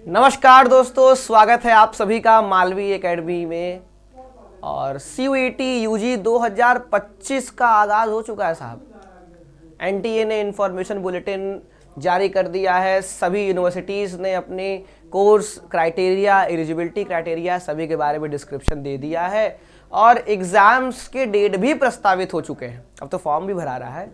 नमस्कार दोस्तों, स्वागत है आप सभी का मालवी एकेडमी में। और CUET UG 2025 का आगाज़ हो चुका है साहब। NTA ने इन्फॉर्मेशन बुलेटिन जारी कर दिया है। सभी यूनिवर्सिटीज़ ने अपने कोर्स क्राइटेरिया, एलिजिबिलिटी क्राइटेरिया सभी के बारे में डिस्क्रिप्शन दे दिया है और एग्ज़ाम्स के डेट भी प्रस्तावित हो चुके हैं। अब तो फॉर्म भी भरा रहा है,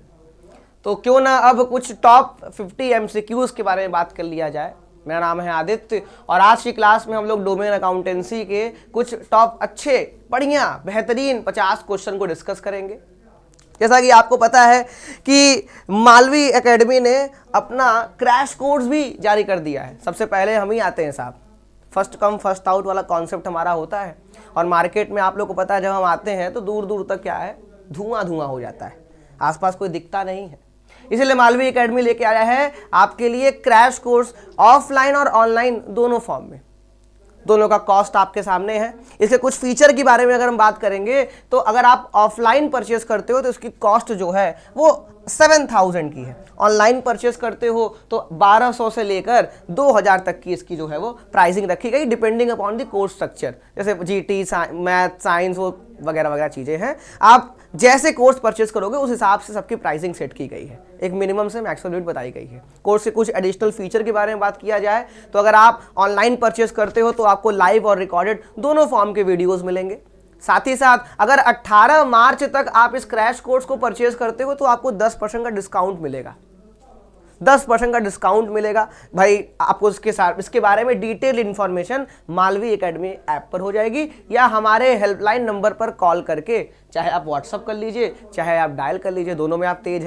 तो क्यों ना अब कुछ टॉप 50 MCQs के बारे में बात कर लिया जाए। मेरा नाम है आदित्य और आज की क्लास में हम लोग डोमेन अकाउंटेंसी के कुछ टॉप अच्छे, बढ़िया, बेहतरीन 50 क्वेश्चन को डिस्कस करेंगे। जैसा कि आपको पता है कि मालवी एकेडमी ने अपना क्रैश कोर्स भी जारी कर दिया है। सबसे पहले हम ही आते हैं साहब, फर्स्ट कम फर्स्ट आउट वाला कॉन्सेप्ट हमारा होता है। और मार्केट में आप लोग को पता है, जब हम आते हैं तो दूर दूर तक क्या है, धुआं धुआं हो जाता है, आसपास कोई दिखता नहीं है। इसलिए मालवी एकेडमी लेके आया है आपके लिए क्रैश कोर्स, ऑफलाइन और ऑनलाइन दोनों फॉर्म में। दोनों का कॉस्ट आपके सामने है। इसके कुछ फीचर के बारे में अगर हम बात करेंगे तो अगर आप ऑफलाइन परचेस करते हो तो इसकी कॉस्ट जो है वो 7000 की है। ऑनलाइन परचेस करते हो तो 1200 से लेकर 2000 तक की इसकी जो है वो प्राइसिंग रखी गई, depending upon the course structure. जैसे GT, मैथ, साइंस, वो वगैरह वगैरह चीज़ें हैं। आप जैसे कोर्स परचेस करोगे उस हिसाब से सबकी प्राइसिंग सेट की गई है। एक मिनिमम से मैक्सिमम लिमिट बताई गई है। कोर्स के कुछ एडिशनल फीचर के बारे में बात किया जाए तो अगर आप ऑनलाइन परचेस करते हो तो आपको लाइव और रिकॉर्डेड दोनों फॉर्म के वीडियोस मिलेंगे। साथ ही साथ अगर 18 मार्च तक आप इस क्रैश कोर्स को परचेस करते हो तो आपको 10% का डिस्काउंट मिलेगा। 10% का डिस्काउंट मिलेगा भाई। आपको इसके बारे में detail information Malvi academy app पर हो जाएगी या हमारे हेल्पलाइन नंबर पर कॉल करके, चाहे आप व्हाट्सअप कर लीजिए, चाहे आप डायल कर लीजिए, दोनों में आप तेज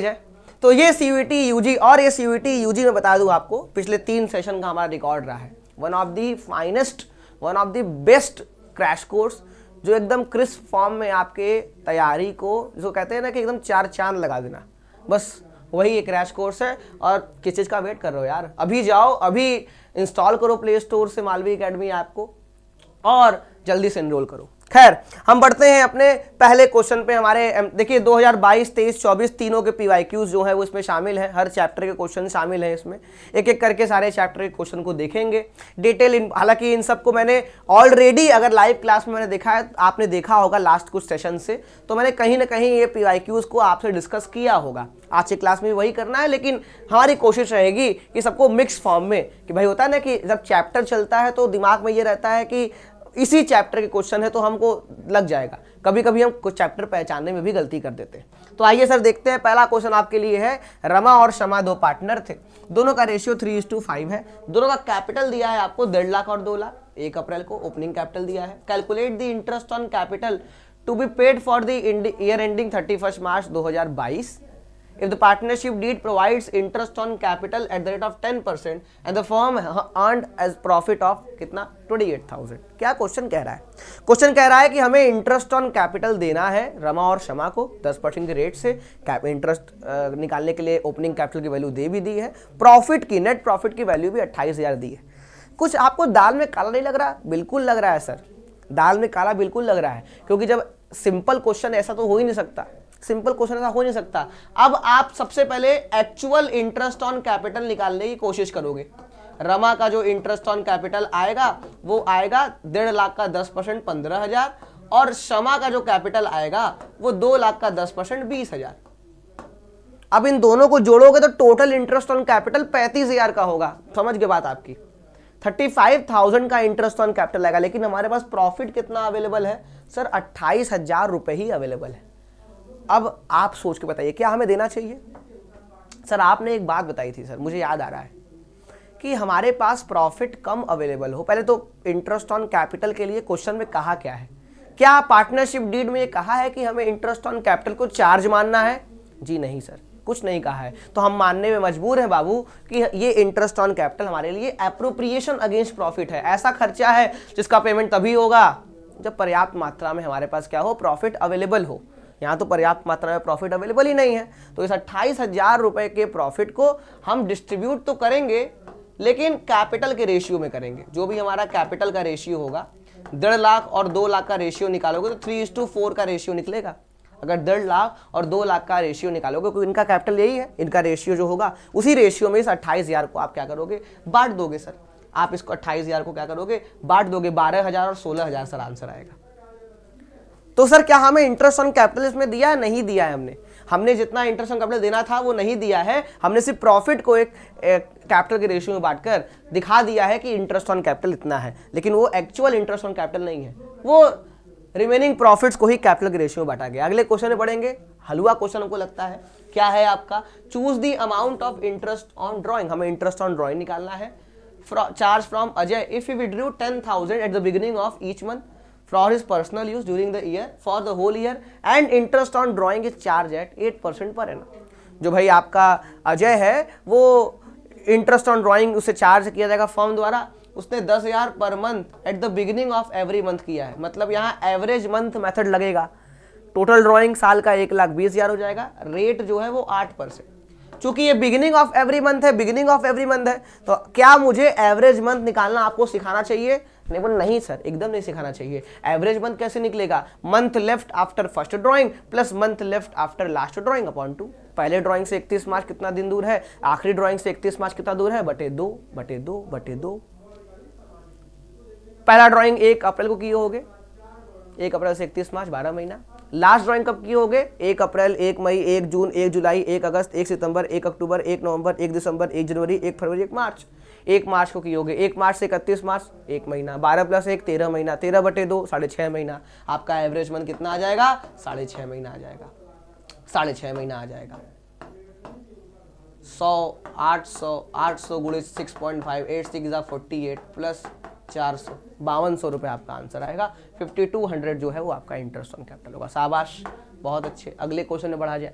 हैं। तो ये CUET UG और ये CUET UG में बता दूं आपको, पिछले 3 सेशन का हमारा रिकॉर्ड रहा है। One of the finest, one of the best crash course, जो एकदम क्रिस्प फॉर्म में आपके तैयारी को, जो कहते हैं ना कि एकदम 4 चांद लगा देना, बस वही एक क्रैश कोर्स है। और किस चीज़ का वेट कर रहे हो यार, अभी जाओ, अभी इंस्टॉल करो प्ले स्टोर से मालवी एकेडमी ऐप को और जल्दी से एनरोल करो। खैर, हम बढ़ते हैं अपने पहले क्वेश्चन पे। हमारे देखिए 2022, 23, 24 तीनों के PYQs जो है वो इसमें शामिल है। हर चैप्टर के क्वेश्चन शामिल है इसमें। एक एक करके सारे चैप्टर के क्वेश्चन को देखेंगे डिटेल। हालांकि इन सबको मैंने ऑलरेडी, अगर लाइव क्लास में मैंने देखा है, आपने देखा होगा लास्ट कुछ सेशन से, तो मैंने कहीं ना कहीं ये PYQs को आपसे डिस्कस किया होगा। आज की क्लास में वही करना है, लेकिन हमारी कोशिश रहेगी कि सबको मिक्स फॉर्म में, कि भाई होता है ना कि जब चैप्टर चलता है तो दिमाग में ये रहता है कि इसी चैप्टर के क्वेश्चन है तो हमको लग जाएगा। कभी कभी हम कुछ चैप्टर पहचानने में भी गलती कर देते हैं। तो आइए सर देखते हैं। पहला क्वेश्चन आपके लिए है, रमा और शमा 2 पार्टनर थे, दोनों का रेशियो 3:5 है। दोनों का कैपिटल दिया है आपको 1.5 लाख और 2 लाख। 1 अप्रैल को ओपनिंग कैपिटल दिया है। Calculate the interest on capital to be paid for the year ending 31 March 2022 if the partnership deed provides interest on capital at the rate of 10% and the firm earned as profit of कितना 28,000। क्या question कह रहा है? Question कह रहा है कि हमें इंटरेस्ट ऑन कैपिटल देना है रमा और शमा को 10% के रेट से। इंटरेस्ट निकालने के लिए ओपनिंग कैपिटल की वैल्यू दे भी दी है, प्रॉफिट की, नेट प्रॉफिट की वैल्यू भी 28,000 दी है। कुछ आपको दाल में काला नहीं लग रहा? बिल्कुल लग रहा है सर, दाल में काला बिल्कुल लग रहा है, क्योंकि जब सिंपल क्वेश्चन ऐसा तो हो ही नहीं सकता। सिंपल क्वेश्चन ऐसा हो नहीं सकता। अब आप सबसे पहले एक्चुअल इंटरेस्ट ऑन कैपिटल निकालने की कोशिश करोगे। रमा का जो इंटरेस्ट ऑन कैपिटल आएगा वो आएगा 1.5 लाख का 10% 15,000 और शमा का जो कैपिटल आएगा वो 2 लाख का 10% 20,000। अब इन दोनों को जोड़ोगे तो टोटल इंटरेस्ट ऑन कैपिटल 35,000 का होगा। समझ गए बात आपकी? 35,000 का इंटरेस्ट ऑन कैपिटल आएगा, लेकिन हमारे पास प्रॉफिट कितना अवेलेबल है सर? 28,000 रुपए ही अवेलेबल है। अब आप सोच के बताइए क्या हमें देना चाहिए? सर आपने एक बात बताई थी सर, मुझे याद आ रहा है, कि हमारे पास प्रॉफिट कम अवेलेबल हो। पहले तो इंटरेस्ट ऑन कैपिटल के लिए क्वेश्चन में कहा क्या है? क्या पार्टनरशिप डीड में ये कहा है कि हमें इंटरेस्ट ऑन कैपिटल को चार्ज मानना है? जी नहीं सर, कुछ नहीं कहा है। तो हम मानने में मजबूर हैं बाबू कि ये इंटरेस्ट ऑन कैपिटल हमारे लिए एप्रोप्रिएशन अगेंस्ट प्रॉफिट है। ऐसा खर्चा है जिसका पेमेंट तभी होगा जब पर्याप्त मात्रा में हमारे पास क्या हो, प्रॉफिट अवेलेबल हो। यहाँ तो पर्याप्त मात्रा में प्रॉफिट अवेलेबल ही नहीं है। तो इस 28,000 रुपए के प्रॉफिट को हम डिस्ट्रीब्यूट तो करेंगे, लेकिन कैपिटल के रेशियो में करेंगे। जो भी हमारा कैपिटल का रेशियो होगा, 1.5 लाख और 2 लाख का रेशियो निकालोगे तो 3:4 का रेशियो निकलेगा। अगर 1.5 लाख और 2 लाख का रेशियो निकालोगे, क्योंकि इनका कैपिटल यही है, इनका रेशियो जो होगा उसी रेशियो में इस 28,000 को आप क्या करोगे, बांट दोगे सर। आप इसको 28,000 को क्या करोगे, बांट दोगे। 12,000 और 16,000 सर आंसर आएगा। तो सर क्या हमें इंटरेस्ट ऑन कैपिटल इसमें दिया है? नहीं दिया है। हमने जितना इंटरेस्ट ऑन कैपिटल देना था वो नहीं दिया है। हमने सिर्फ प्रॉफिट को एक कैपिटल के रेशियो में बांटकर दिखा दिया है कि इंटरेस्ट ऑन कैपिटल इतना है, लेकिन वो एक्चुअल इंटरेस्ट ऑन कैपिटल नहीं है, वो रिमेनिंग प्रॉफिट्स को ही कैपिटल के रेशियो में बांटा गया। अगले क्वेश्चन में पढ़ेंगे, हलवा क्वेश्चन हमको लगता है। क्या है आपका? Choose the amount of interest on drawing. हमें इंटरेस्ट ऑन ड्रॉइंग निकालना है। Charge from Ajay if he withdrew 10,000 at the beginning of each month for his personal use during the year for the whole year and interest on drawing is charged at 8% per annum। जो भाई आपका अजय है वो interest on drawing उसे charge किया जाएगा firm द्वारा। उसने 10,000 per month at the beginning of every month किया है, मतलब यहाँ एवरेज मंथ मेथड लगेगा। टोटल ड्राइंग साल का 1,20,000 हो जाएगा। रेट जो है वो 8%। चूंकि ये बिगिनिंग ऑफ एवरी मंथ है, बिगिनिंग ऑफ एवरी मंथ है, तो क्या मुझे एवरेज मंथ निकालना आपको सिखाना चाहिए? नहीं सर, एकदम नहीं सिखाना चाहिए। एवरेज मंथ कैसे निकलेगा? Month left after first drawing plus month left after last drawing upon 2। पहले ड्राइंग से 31 मार्च कितना दिन दूर है, आखिरी ड्राइंग से 31 मार्च कितना दूर है, बटे 2। पहला ड्राइंग 1 अप्रैल को किए होगे, 1 अप्रैल से 31 मार्च 12 महीना। लास्ट ड्राइंग कब किए होगे? 1 अप्रैल, 1 मई, 1 जून, 1 जुलाई, 1 अगस्त, 1 सितंबर, 1 अक्टूबर, 1 नवंबर, 1 दिसंबर, 1 जनवरी, 1 फरवरी, 1 मार्च। 1 मार्च को किए होगे, 1 मार्च से 31 मार्च 1 महीना, 12 + 1 13 महीना, 13 बटे 2 6.5 महीना। आपका एवरेज मंथ कितना आ जाएगा? 6.5 महीना आ जाएगा। 6.5 महीना आ जाएगा। 100 800 गुणे 6.5 8 6 48 प्लस 400 5200 रुपये आपका आंसर आएगा। 5200 जो है वो आपका इंटरेस्ट ऑन कैपिटल होगा। शाबाश, बहुत अच्छे। अगले क्वेश्चन में बढ़ा जाए।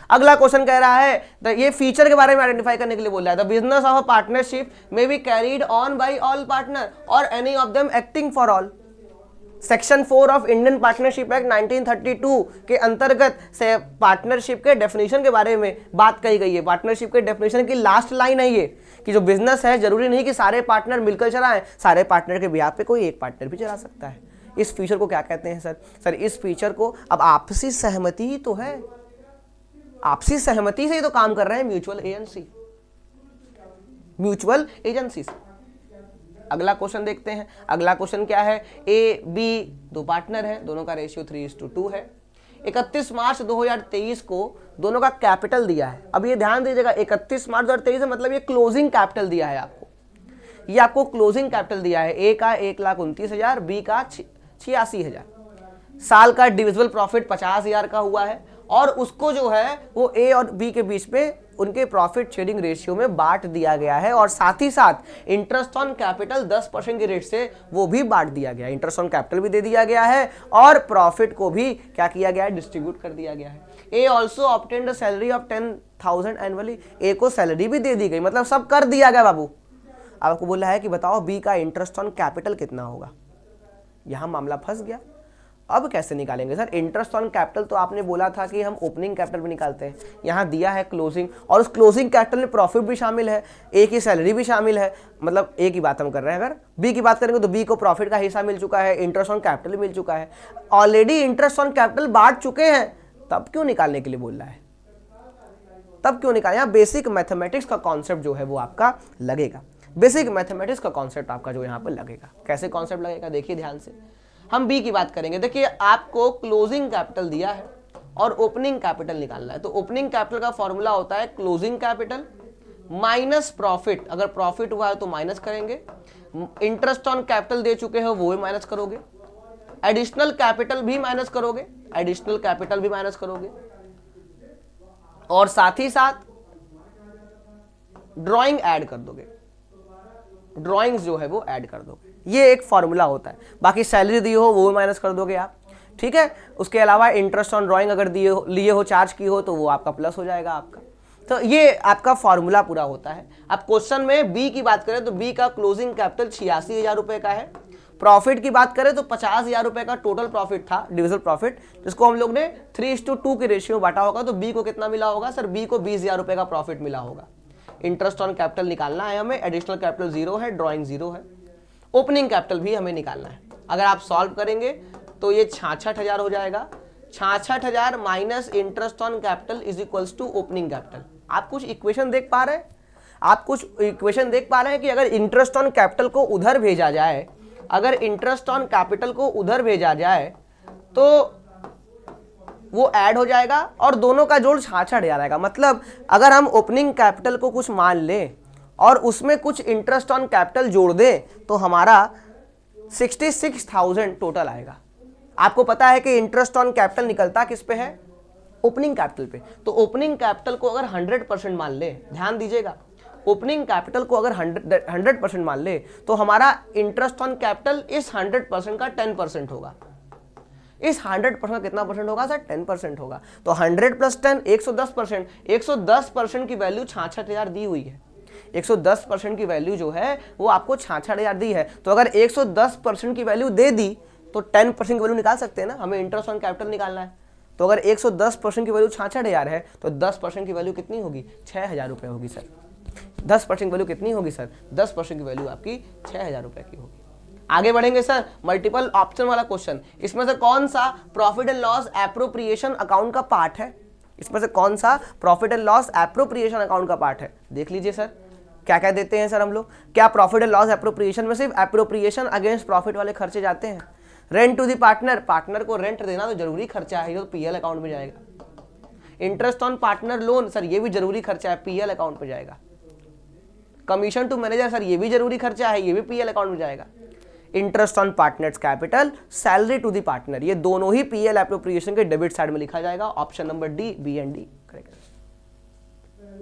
अगला क्वेश्चन कह रहा है, ये फीचर के बारे में आइडेंटिफाई करने के लिए बोल रहा है। The business of a partnership may be carried on by all partner और any of them acting for all. Section 4 ऑफ इंडियन पार्टनरशिप एक्ट 1932 के अंतर्गत से पार्टनरशिप के डेफिनेशन के बारे में बात कही गई है। पार्टनरशिप के डेफिनेशन की लास्ट लाइन है ये कि जो बिजनेस है जरूरी नहीं कि सारे पार्टनर मिलकर चलाएं, सारे पार्टनर के बिहाफ पे कोई एक पार्टनर भी चला सकता है। इस फीचर को क्या कहते हैं सर? सर इस फीचर को, अब आपसी सहमति ही तो है, आपसी सहमति से ही तो काम कर रहे हैं म्यूचुअल एजेंसी से। अगला क्वेश्चन देखते हैं। अगला क्वेश्चन क्या है? ए बी दो पार्टनर है, दोनों का रेशियो 3:2 है। 31 मार्च 2023 को दोनों का कैपिटल दिया है। अब ये ध्यान दीजिएगा, 31 मार्च 2023 मतलब ये क्लोजिंग कैपिटल दिया है आपको, ये आपको क्लोजिंग कैपिटल दिया है। ए का 1,29,000, बी का 86,000। साल का डिविजिबल प्रॉफिट 50,000 का हुआ है और उसको जो है वो ए और बी के बीच में उनके प्रॉफिट शेयरिंग रेशियो में बांट दिया गया है और साथ ही साथ इंटरेस्ट ऑन कैपिटल 10% के रेट से वो भी बांट दिया गया है। इंटरेस्ट ऑन कैपिटल भी दे दिया गया है और प्रॉफिट को भी क्या किया गया है? डिस्ट्रीब्यूट कर दिया गया है। A also obtained a salary of 10,000 annually. A को सैलरी भी दे दी गई, मतलब सब कर दिया गया बाबू। आपको बोला है कि बताओ बी का इंटरेस्ट ऑन कैपिटल कितना होगा। यहां मामला फंस गया। अब कैसे निकालेंगे सर? इंटरेस्ट ऑन कैपिटल तो आपने बोला था कि हम ओपनिंग कैपिटल भी निकालते हैं, यहाँ दिया है क्लोजिंग, और उस क्लोजिंग कैपिटल में प्रॉफिट भी शामिल है, ए की सैलरी भी शामिल है, मतलब ए की बात हम कर रहे हैं। अगर बी की बात करेंगे तो बी को प्रॉफिट का हिस्सा मिल चुका है, इंटरेस्ट ऑन कैपिटल मिल चुका है, ऑलरेडी इंटरेस्ट ऑन कैपिटल बांट चुके हैं, तब क्यों निकालने के लिए बोल रहा है? तब क्यों निकालें? यहाँ बेसिक मैथमेटिक्स का कॉन्सेप्ट जो है वो आपका लगेगा। बेसिक मैथमेटिक्स का कॉन्सेप्ट आपका जो यहाँ पर लगेगा। कैसे कॉन्सेप्ट लगेगा देखिए ध्यान से। हम बी की बात करेंगे। देखिए आपको क्लोजिंग कैपिटल दिया है और ओपनिंग कैपिटल निकालना है, तो ओपनिंग कैपिटल का फॉर्मूला होता है क्लोजिंग कैपिटल माइनस प्रॉफिट। अगर प्रॉफिट हुआ है तो माइनस करेंगे, इंटरेस्ट ऑन कैपिटल दे चुके हो वो भी माइनस करोगे, एडिशनल कैपिटल भी माइनस करोगे, एडिशनल कैपिटल भी माइनस करोगे, और साथ ही साथ ड्रॉइंग ऐड कर दोगे, ड्रॉइंग्स जो है वो ऐड कर दोगे। ये एक फॉर्मूला होता है। बाकी सैलरी दी हो वो भी माइनस कर दोगे आप, ठीक है। उसके अलावा इंटरेस्ट ऑन ड्रॉइंग अगर लिए हो चार्ज की हो तो वो आपका प्लस हो जाएगा आपका। तो ये आपका फॉर्मूला पूरा होता है। अब क्वेश्चन में बी की बात करें तो बी का क्लोजिंग कैपिटल 86,000 रुपए का है। प्रॉफिट की बात करें तो 50,000 रुपए का टोटल प्रॉफिट था, डिविजिबल प्रॉफिट, जिसको हम लोग ने 3:2 के रेशियो में बांटा होगा। तो बी को कितना मिला होगा सर? बी को 20,000 रुपए का प्रॉफिट मिला होगा। इंटरेस्ट ऑन कैपिटल निकालना है हमें, एडिशनल कैपिटल 0 है, ड्रॉइंग 0 है, ओपनिंग कैपिटल भी हमें निकालना है। अगर आप सॉल्व करेंगे तो ये 66,000 हो जाएगा, 66,000 minus interest on capital is equals to opening capital. आप कुछ इक्वेशन देख पा रहे हैं? आप कुछ इक्वेशन देख पा रहे हैं कि अगर इंटरेस्ट ऑन कैपिटल को उधर भेजा जाए, अगर इंटरेस्ट ऑन कैपिटल को उधर भेजा जाए तो वो ऐड हो जाएगा और दोनों का जोड़ 66,000 आएगा। मतलब अगर हम ओपनिंग कैपिटल को कुछ मान लें और उसमें कुछ इंटरेस्ट ऑन कैपिटल जोड़ दें तो हमारा 66,000 टोटल आएगा। आपको पता है कि इंटरेस्ट ऑन कैपिटल निकलता किस पे है? ओपनिंग कैपिटल पे। तो ओपनिंग कैपिटल को अगर 100% मान ले, ध्यान दीजिएगा, ओपनिंग कैपिटल को अगर 100% मान ले तो हमारा इंटरेस्ट ऑन कैपिटल इस 100% का 10% होगा। इस 100% का कितना परसेंट होगा सर? 10% होगा। तो 100 प्लस 10 110%। 110% की वैल्यू 66,000 दी हुई है। 110% की वैल्यू जो है वो आपको 66,000 दी है। तो अगर 110% की वैल्यू दे दी तो 10% की वैल्यू निकाल सकते हैं ना, हमें इंटरेस्ट ऑन कैपिटल निकालना है। तो अगर 110% की वैल्यू 66,000 है तो 10% की वैल्यू कितनी होगी? 6,000 रुपये होगी सर। 10% की वैल्यू कितनी होगी सर? 10% की वैल्यू आपकी 6,000 रुपये की होगी। आगे बढ़ेंगे सर, मल्टीपल ऑप्शन वाला क्वेश्चन। इसमें से कौन सा profit and loss appropriation account का पार्ट है? इसमें से कौन सा profit and loss appropriation account का पार्ट है? देख लीजिए सर, क्या क्या देते हैं सर हम लोग। क्या प्रॉफिट एंड लॉस एप्रोप्रिएशन में सिर्फ एप्रोप्रिएशन अगेंस्ट प्रॉफिट वाले खर्चे जाते हैं? Rent to the partner, partner को रेंट देना तो जरूरी खर्चा है, ये तो पीएल अकाउंट में जाएगा। Interest on partner loan, sir ये भी जरूरी खर्चा है, पीएल अकाउंट में जाएगा। कमीशन टू मैनेजर, सर ये भी जरूरी खर्चा है, ये भी पीएल अकाउंट में जाएगा। Interest on partners capital, salary to the partner, ये दोनों ही पीएल एप्रोप्रिएशन के डेबिट साइड में लिखा जाएगा। Option number D, B and D correct.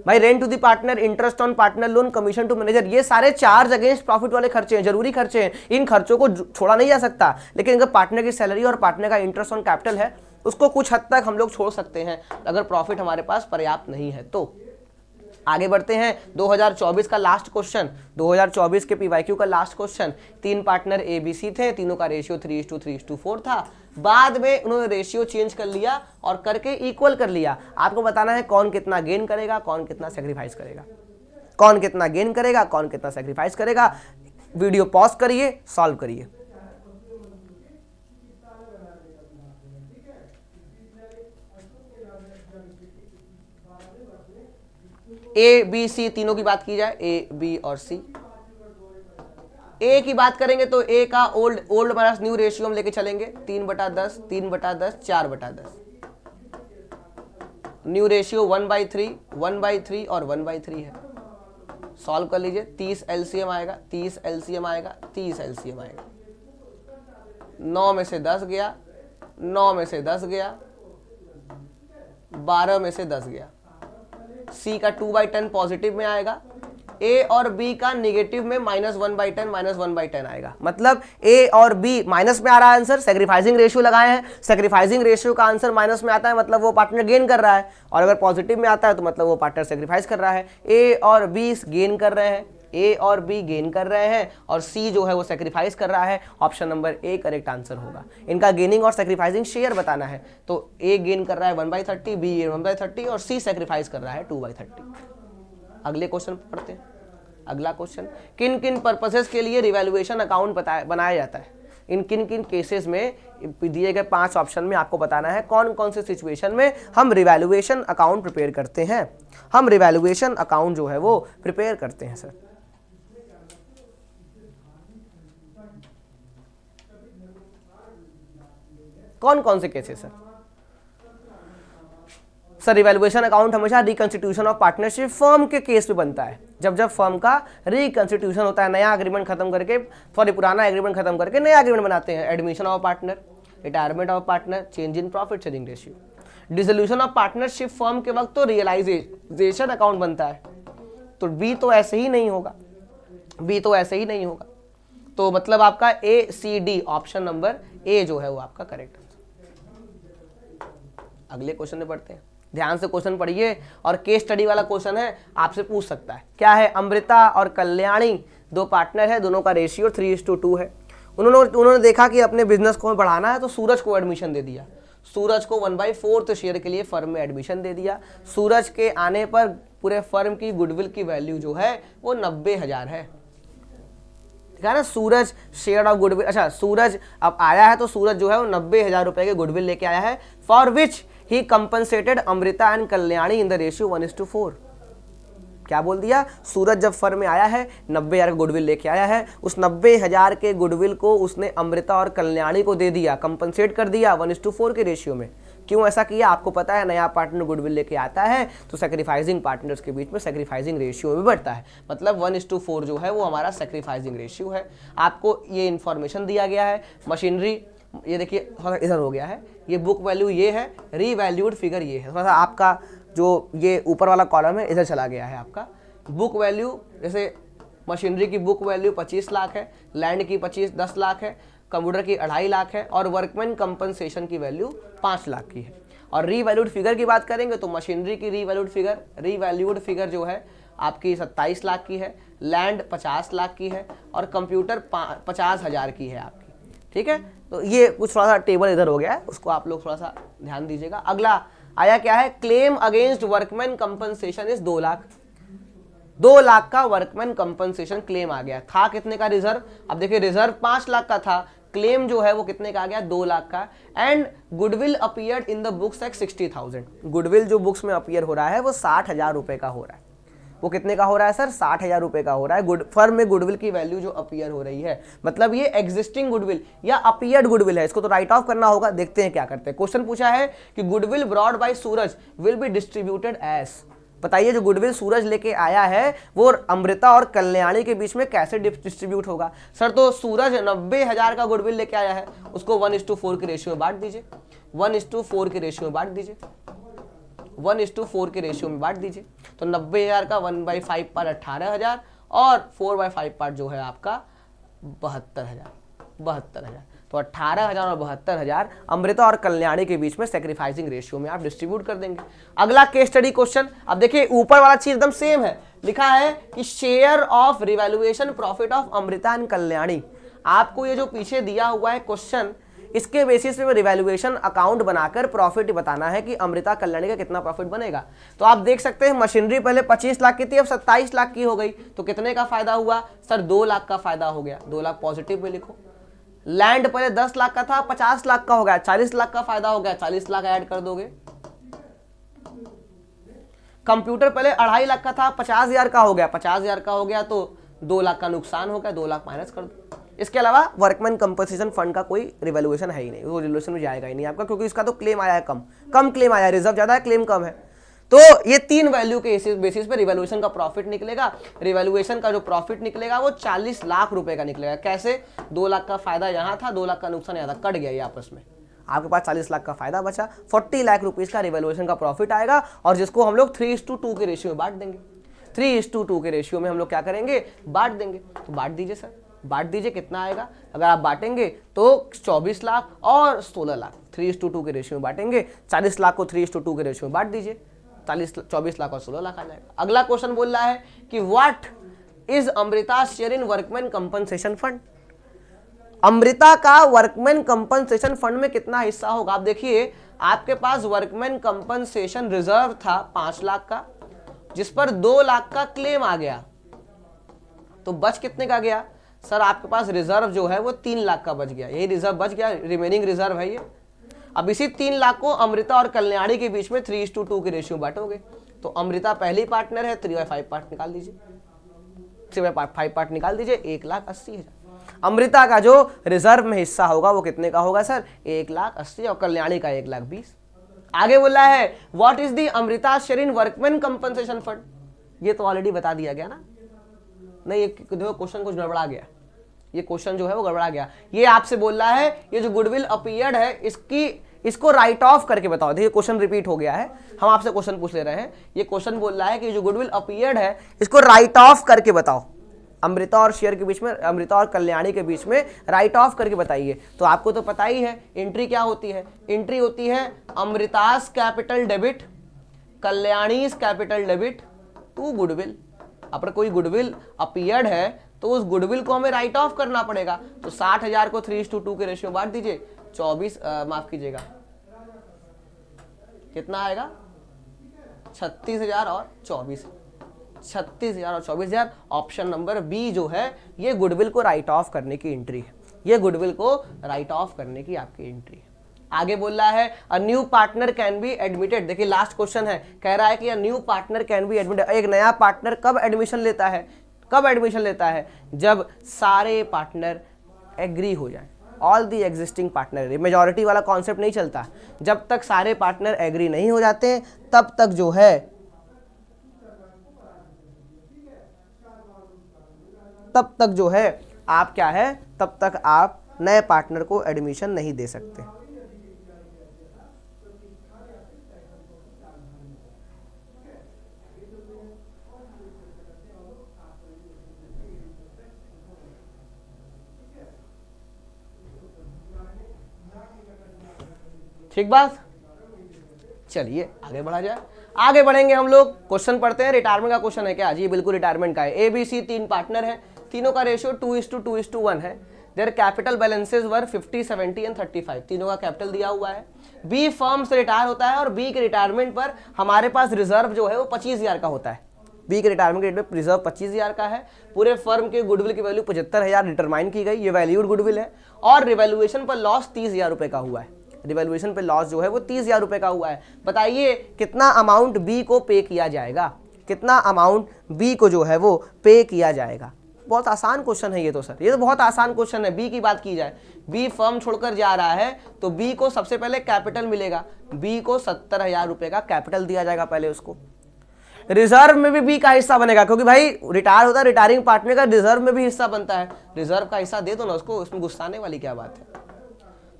भाई rent to the partner, interest on partner loan, commission to manager, ये सारे चार्ज अगेंस्ट प्रॉफिट वाले खर्चे हैं, जरूरी खर्चे हैं। इन खर्चों को छोड़ा नहीं जा सकता, लेकिन अगर पार्टनर की सैलरी और पार्टनर का इंटरेस्ट ऑन कैपिटल है उसको कुछ हद तक हम लोग छोड़ सकते हैं अगर प्रॉफिट हमारे पास पर्याप्त नहीं है तो। आगे बढ़ते हैं, 2024 का लास्ट क्वेश्चन, 2024 के पीवाईक्यू का लास्ट क्वेश्चन। 3 पार्टनर एबीसी थे, तीनों का रेशियो 3:3:4 था। बाद में उन्होंने रेशियो चेंज कर लिया और करके इक्वल कर लिया। आपको बताना है कौन कितना गेन करेगा, कौन कितना सेक्रीफाइस करेगा, कौन कितना गेन करेगा, कौन कितना सेक्रीफाइस करेगा। वीडियो पॉज करिए, सॉल्व करिए। ए बी सी तीनों की बात की जाए, ए बी और सी। ए की बात करेंगे तो ए का ओल्ड माइनस न्यू रेशियो हम लेके चलेंगे, 3/10, 3/10, 4/10। न्यू रेशियो 1/3, 1/3 और 1/3 है। सॉल्व कर लीजिए, 30 एलसीएम आएगा, 30 एलसीएम आएगा, 30 एलसीएम आएगा। 9 में से 10 गया, 9 में से 10 गया, 12 में से 10 गया। सी का 2/10 पॉजिटिव में आएगा, ए और बी का निगेटिव में -1/10 -1/10 आएगा। मतलब ए और बी माइनस में आ रहा है आंसर, सेक्रीफाइसिंग रेशियो लगाए हैं, सेक्रीफाइसिंग रेशियो का आंसर माइनस में आता है, मतलब वो पार्टनर गेन कर रहा है, और अगर पॉजिटिव में आता है तो मतलब वो पार्टनर सेक्रीफाइस कर रहा है। ए और बी गेन कर रहे हैं, ए और बी गेन कर रहे हैं, और सी जो है वो सेक्रीफाइस कर रहा है। Option number A correct answer होगा। इनका गेनिंग और सेक्रीफाइसिंग शेयर बताना है, तो ए गेन कर रहा है 1/30, बी 1/30 और सी सेक्रीफाइस कर रहा है 2/30। अगले क्वेश्चन पढ़ते हैं। अगला क्वेश्चन, किन किन पर्पसेस के लिए रिवैल्यूएशन अकाउंट बनाया जाता है? इन किन किन केसेस में दिए गए 5 ऑप्शन में आपको बताना है कौन कौन से सिचुएशन में हम रिवैल्यूएशन अकाउंट प्रिपेयर करते हैं। हम रिवैल्यूएशन अकाउंट जो है वो प्रिपेयर करते हैं सर। कौन कौन से केसेस है सर? रिवैल्यूएशन अकाउंट हमेशा रिकंस्टिट्यूशन ऑफ पार्टनरशिप फर्म के केस में बनता है, जब जब फर्म का रिकंस्टिट्यूशन होता है, नया एग्रीमेंट खत्म करके, सॉरी पुराना एग्रीमेंट खत्म करके नया एग्रीमेंट बनाते हैं। Admission of partner, retirement of partner, change in profit sharing ratio. Dissolution of partnership firm के वक्त तो रियलाइजेशन अकाउंट बनता है, तो बी तो ऐसे ही नहीं होगा, बी तो ऐसे ही नहीं होगा। तो मतलब आपका A C D, option number A जो है वो आपका करेक्ट आंसर। अगले क्वेश्चन में पढ़ते हैं, ध्यान से क्वेश्चन पढ़िए, और केस स्टडी वाला क्वेश्चन है, आपसे पूछ सकता है। क्या है? अमृता और कल्याणी 2 पार्टनर है, दोनों का रेशियो 3:2 है। उन्होंने देखा कि अपने बिजनेस को बढ़ाना है तो सूरज को एडमिशन दे दिया। सूरज को 1/4 शेयर के लिए फर्म में एडमिशन दे दिया। सूरज के आने पर पूरे फर्म की गुडविल की वैल्यू जो है वो 90,000 है। देखा ना, सूरज शेयर ऑफ गुडविल। अच्छा, सूरज अब आया है तो सूरज जो है वो 90,000 रुपए के गुडविल लेके आया है, for which he compensated Amrita and Kalyani in the ratio 1:4। क्या बोल दिया, सूरज जब फर्म में आया है 90,000 का गुडविल लेके आया है, उस 90,000 के गुडविल को उसने अमृता और कल्याणी को दे दिया, कंपनसेट कर दिया 1:4 के रेशियो में। क्यों ऐसा किया, आपको पता है नया पार्टनर गुडविल लेके आता है तो सैक्रिफाइसिंग पार्टनर्स के बीच में सैक्रिफाइसिंग रेशियो भी बढ़ता है, मतलब 1:4 जो है वो हमारा सैक्रिफाइसिंग रेशियो है। आपको ये इंफॉर्मेशन दिया गया है। मशीनरी, ये देखिए थोड़ा इधर हो गया है, ये बुक वैल्यू ये है, रीवैल्यूड फिगर ये है, थोड़ा सा आपका जो ये ऊपर वाला कॉलम है इधर चला गया है आपका। बुक वैल्यू, जैसे मशीनरी की बुक वैल्यू 25 लाख है, लैंड की 10 लाख है, कंप्यूटर की 2.5 लाख है, और वर्कमैन कंपनसेशन की वैल्यू 5 लाख की है। और रीवैल्यूड फिगर की बात करेंगे तो मशीनरी की रीवैल्यूड फिगर जो है आपकी 27 लाख की है, लैंड 50 लाख की है, और कंप्यूटर 50,000 की है आपकी। ठीक है, तो ये कुछ थोड़ा सा टेबल इधर हो गया है, उसको आप लोग थोड़ा सा ध्यान दीजिएगा। अगला आया क्या है, claim against workman compensation is 2 lakh. 2 lakh का वर्कमैन कंपनसेशन क्लेम आ गया। था कितने का रिजर्व, अब देखिए रिजर्व 5 लाख का था, क्लेम जो है वो कितने का आ गया, 2 लाख का। And goodwill appeared in the books at 60,000। Goodwill जो बुक्स में अपीयर हो रहा है वो 60,000 रुपए का हो रहा है। वो कितने का हो रहा है सर, 60,000 रुपए का हो रहा है। फर्म में गुडविल की वैल्यू जो अपीयर हो रही है, मतलब ये एग्जिस्टिंग गुडविल या अपीयर्ड गुडविल है, इसको तो राइट ऑफ करना होगा। देखते हैं क्या करते हैं। क्वेश्चन पूछा है कि goodwill brought by Suraj will be distributed as. बताइए जो गुडविल सूरज लेके आया है वो अमृता और कल्याणी के बीच में कैसे डिस्ट्रीब्यूट होगा। सर तो सूरज 90,000 का गुडविल लेके आया है, उसको 1:4 के रेशियो में बांट दीजिए, 1:4 के रेशियो में बांट दीजिए, 1:4 के रेशियो में बांट दीजिए। तो 90,000 का 1/5 पार्ट 18,000 और 4/5 पार्ट जो है आपका 72,000। तो 18,000 और 72,000 अमृता और कल्याणी के बीच में सैक्रिफाइसिंग रेशियो में आप डिस्ट्रीब्यूट कर देंगे। अगला केस स्टडी क्वेश्चन, अब देखिए ऊपर वाला चीज एकदम सेम है, लिखा है कि share of revaluation profit of Amrita and Kalyani. आपको ये जो पीछे दिया हुआ है क्वेश्चन, इसके बेसिस पे रिवैल्यूएशन अकाउंट बनाकर प्रॉफिट बताना है कि अमृता कल्याणी का कितना प्रॉफिट बनेगा। तो आप देख सकते हैं मशीनरी पहले 25 लाख की थी, अब 27 लाख की हो गई, तो कितने का फायदा हुआ सर, 2 लाख का फायदा हो गया। 2 लाख पॉजिटिव में लिखो। लैंड पहले 10 लाख का था, 50 लाख का हो गया, 40 लाख का फायदा हो गया, 40 लाख ऐड कर दोगे। कंप्यूटर पहले 2.5 लाख का था, 50,000 का हो गया, 50,000 का हो गया तो 2 लाख का नुकसान हो गया, 2 लाख माइनस कर दो। इसके अलावा वर्कमैन कंपनसेशन फंड का कोई रिवैल्यूएशन है ही नहीं, वो रिवैल्यूएशन में जाएगा ही नहीं आपका, क्योंकि इसका तो क्लेम आया है कम क्लेम आया है, रिजर्व ज्यादा है, क्लेम कम है। तो ये 3 वैल्यू के बेसिस पे रिवैल्यूएशन का प्रॉफिट निकलेगा। रिवैल्यूएशन का जो प्रॉफिट निकलेगा वो 40 लाख रुपए का निकलेगा। कैसे, 2 लाख का फायदा यहाँ था, 2 लाख का नुकसान यहाँ था, कट गया ये आपस में, आपके पास 40 लाख का फायदा बचा, 40 लाख रुपीज का रिवैल्यूएशन का प्रॉफिट आएगा, और जिसको हम लोग 3:2 के रेशियो में बांट देंगे। 3:2 के रेशियो में हम लोग क्या करेंगे, बांट देंगे। तो बांट दीजिए सर, बांट दीजिए, कितना आएगा अगर आप बांटेंगे तो 24 लाख और 16 लाख 3:2 के रेशियो में बांटेंगे। 40 लाख को 3:2 के रेशियो में बांट दीजिए, 24 लाख और 16 लाख आ जाएगा। अगला क्वेश्चन बोल रहा है कि what is Amrita share in workman compensation fund. Amrita का वर्कमैन कंपनसेशन फंड में कितना हिस्सा होगा। आप देखिए आपके पास वर्कमैन कंपनसेशन रिजर्व था 5 लाख का, जिस पर 2 लाख का क्लेम आ गया, तो बच कितने का गया सर, आपके पास रिजर्व जो है वो 3 लाख का बच गया, यही रिजर्व बच गया, रिमेनिंग रिजर्व है ये। अब इसी 3 लाख को अमृता और कल्याणी के बीच में 3:2 के रेशियो बांटोगे, तो अमृता पहली पार्टनर है, 3/5 पार्ट निकाल दीजिए, 3/5 पार्ट निकाल दीजिए, 1,80,000। अमृता का जो रिजर्व में हिस्सा होगा वो कितने का होगा सर, 1,80,000, और कल्याणी का 1,20,000। आगे बोला है what is the Amrita share in workman compensation fund. ये तो ऑलरेडी बता दिया गया ना, नहीं ये देखो क्वेश्चन कुछ गड़बड़ा गया, ये क्वेश्चन जो है वो गड़बड़ा गया। ये आपसे बोल रहा है ये जो गुडविल अपीयर्ड है इसको राइट ऑफ करके बताओ। देखिए क्वेश्चन रिपीट हो गया है, हम आपसे क्वेश्चन पूछ ले रहे हैं। ये क्वेश्चन बोल रहा है कि जो गुडविल अपीयर्ड है इसको राइट ऑफ करके बताओ। अमृता और शेयर के बीच में, अमृता और कल्याणी के बीच में राइट ऑफ करके बताइए। तो आपको तो पता ही है एंट्री क्या होती है, एंट्री होती है Amrita's capital debit Kalyani's capital debit to goodwill. अगर कोई गुडविल अपीयर्ड है तो उस गुडविल को हमें राइट ऑफ करना पड़ेगा। तो 60,000 को 3:2 के रेशियो बांट दीजिए, 24 माफ कीजिएगा कितना आएगा 36,000 और 24, 36,000 और 24,000। ऑप्शन नंबर बी जो है ये गुडविल को राइट ऑफ करने की एंट्री है, ये गुडविल को राइट ऑफ करने की आपकी एंट्री है। आगे बोल रहा है a new partner can be admitted. देखिए लास्ट क्वेश्चन है, कह रहा है कि a new partner can be admitted. एक नया पार्टनर कब एडमिशन लेता है, कब एडमिशन लेता है? जब सारे पार्टनर एग्री हो जाए, all the existing partner. Majority वाला कॉन्सेप्ट नहीं चलता, जब तक सारे पार्टनर एग्री नहीं हो जाते तब तक जो है आप क्या है, तब तक आप नए पार्टनर को एडमिशन नहीं दे सकते। ठीक बात, चलिए आगे बढ़ा जाए। आगे बढ़ेंगे हम लोग, क्वेश्चन पढ़ते हैं। रिटायरमेंट का क्वेश्चन है क्या जी? बिल्कुल रिटायरमेंट का है। ए बी सी 3 पार्टनर है, तीनों का रेशियो 2:2:1 है। Their capital balances were 50, 70 and 35। तीनों का कैपिटल दिया हुआ है। बी फर्म से रिटायर होता है और बी के रिटायरमेंट पर हमारे पास रिजर्व जो है वो 25,000 का होता है। बी के रिटायरमेंट के डेट में रिजर्व 25,000 का है। पूरे फर्म के गुडविल की वैल्यू 75,000 डिटरमाइन की गई, ये वैल्यूड गुडविल है। और रिवैल्यूएशन पर लॉस 30,000 रुपए का हुआ है। रिवैल्यूएशन पे लॉस जो है वो 30,000 रुपए का हुआ है। बताइए कितना अमाउंट बी को पे किया जाएगा, कितना अमाउंट बी को जो है वो पे किया जाएगा। बहुत आसान क्वेश्चन है ये तो सर, ये तो बहुत आसान क्वेश्चन है। बी की बात की जाए, बी फर्म छोड़कर जा रहा है तो बी को सबसे पहले कैपिटल मिलेगा। बी को 70,000 रुपए का कैपिटल दिया जाएगा पहले उसको। रिजर्व में भी बी का हिस्सा बनेगा, क्योंकि भाई रिटायर होता है, रिटायरिंग पार्टनर का रिजर्व में भी हिस्सा बनता है। रिजर्व का हिस्सा दे दो ना उसको, उसमें गुस्साने वाली क्या बात है।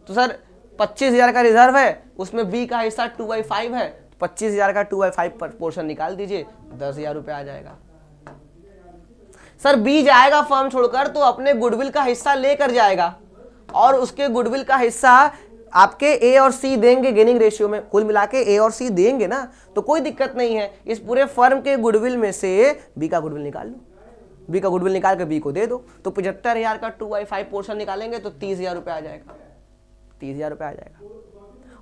तो सर 25,000 का रिजर्व है, उसमें बी का हिस्सा 2/5 है, 25,000 का 2/5 पर पोर्शन निकाल दीजिए, 10,000 रुपए आ जाएगा। सर बी जाएगा फर्म छोड़कर तो अपने गुडविल का हिस्सा लेकर जाएगा और उसके गुडविल का हिस्सा आपके ए और सी देंगे गेनिंग रेशियो में। कुल मिला के ए और सी देंगे ना, तो कोई दिक्कत नहीं है। इस पूरे फर्म के गुडविल में से बी का गुडविल निकाल लो, बी का गुडविल निकाल के बी को दे दो। तो 75,000 का 2/5 पोर्शन निकालेंगे तो 30,000 रुपए आ जाएगा, 30,000 रुपए आ जाएगा।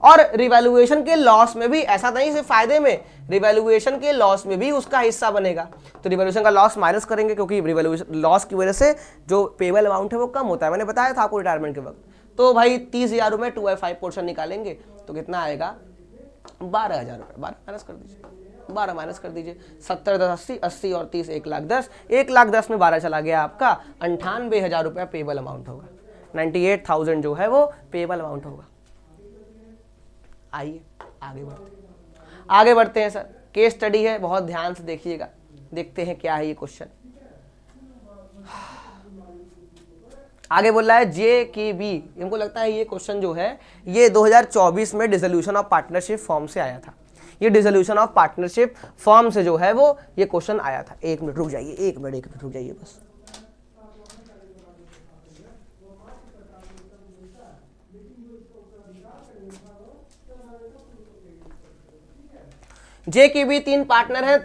और रिवैल्यूएशन के लॉस में भी ऐसा नहीं सिर्फ फायदे में, रिवैल्यूएशन के लॉस में भी उसका हिस्सा बनेगा। तो रिवैल्यूएशन का लॉस माइनस करेंगे, क्योंकि रिवैल्यूएशन लॉस की वजह से जो पेबल अमाउंट है वो कम होता है, मैंने बताया था आपको रिटायरमेंट के वक्त। तो भाई 30,000 में 2/5 पोर्शन निकालेंगे तो कितना आएगा? 12,000 रुपये। 12 माइनस कर दीजिए, 12 माइनस कर दीजिए। 70, 10, 80, 80 और 30, 1,10,000। 1,10,000 में 12 चला गया आपका, 98,000 रुपया पेबल अमाउंट होगा। 98,000 जो है वो पेबल अमाउंट होगा। आइए आगे बढ़ते हैं सर। केस स्टडी है, बहुत ध्यान से देखिएगा, देखते हैं क्या है ये क्वेश्चन। आगे बोल रहा है JKB। इनको लगता है ये क्वेश्चन जो है ये 2024 में डिसोल्यूशन ऑफ पार्टनरशिप फॉर्म से आया था। ये डिसोल्यूशन ऑफ पार्टनरशिप फॉर्म से जो है वो ये क्वेश्चन आया था। एक मिनट रुक जाइए, एक मिनट रुक जाइए बस। JKB 3 पार्टनर हैं,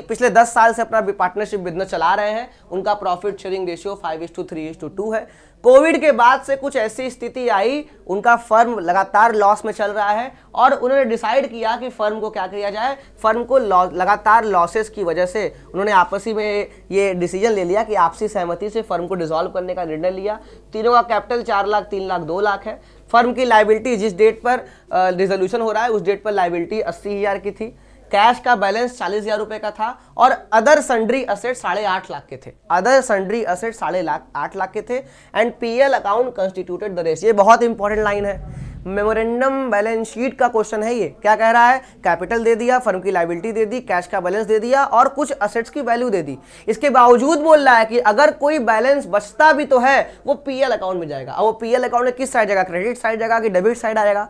पिछले 10 साल से अपना पार्टनरशिप बिजनेस चला रहे हैं। उनका प्रॉफिट शेयरिंग रेशियो 5:3:2 है। कोविड के बाद से कुछ ऐसी स्थिति आई, उनका फर्म लगातार लॉस में चल रहा है और उन्होंने डिसाइड किया कि फर्म को क्या किया जाए। फर्म को लगातार लॉसेस की वजह से उन्होंने आपसी में ये डिसीजन ले लिया कि आपसी सहमति से फर्म को डिसॉल्व करने का निर्णय लिया। तीनों का कैपिटल 4 लाख, 3 लाख, 2 लाख है। फर्म की लायबिलिटी जिस डेट पर डिसोल्यूशन हो रहा है उस डेट पर लायबिलिटी 80,000 की थी। कैश का बैलेंस 40,000 रुपए का था और अदर सन्ड्री असेट 8.5 लाख के थे। अदर सन्ड्री असेट 8.5 लाख के थे and PL account constituted the rest. ये बहुत इंपॉर्टेंट लाइन है, मेमोरेंडम बैलेंस शीट का क्वेश्चन है ये। क्या कह रहा है? कैपिटल दे दिया, फर्म की लायबिलिटी दे दी, कैश का बैलेंस दे दिया और कुछ असेट्स की वैल्यू दे दी। इसके बावजूद बोल रहा है कि अगर कोई बैलेंस बचता भी तो है वो पीएल अकाउंट में जाएगा। और वो पीएल अकाउंट में किस साइड जाएगा? क्रेडिट साइड जाएगा कि डेबिट साइड आएगा?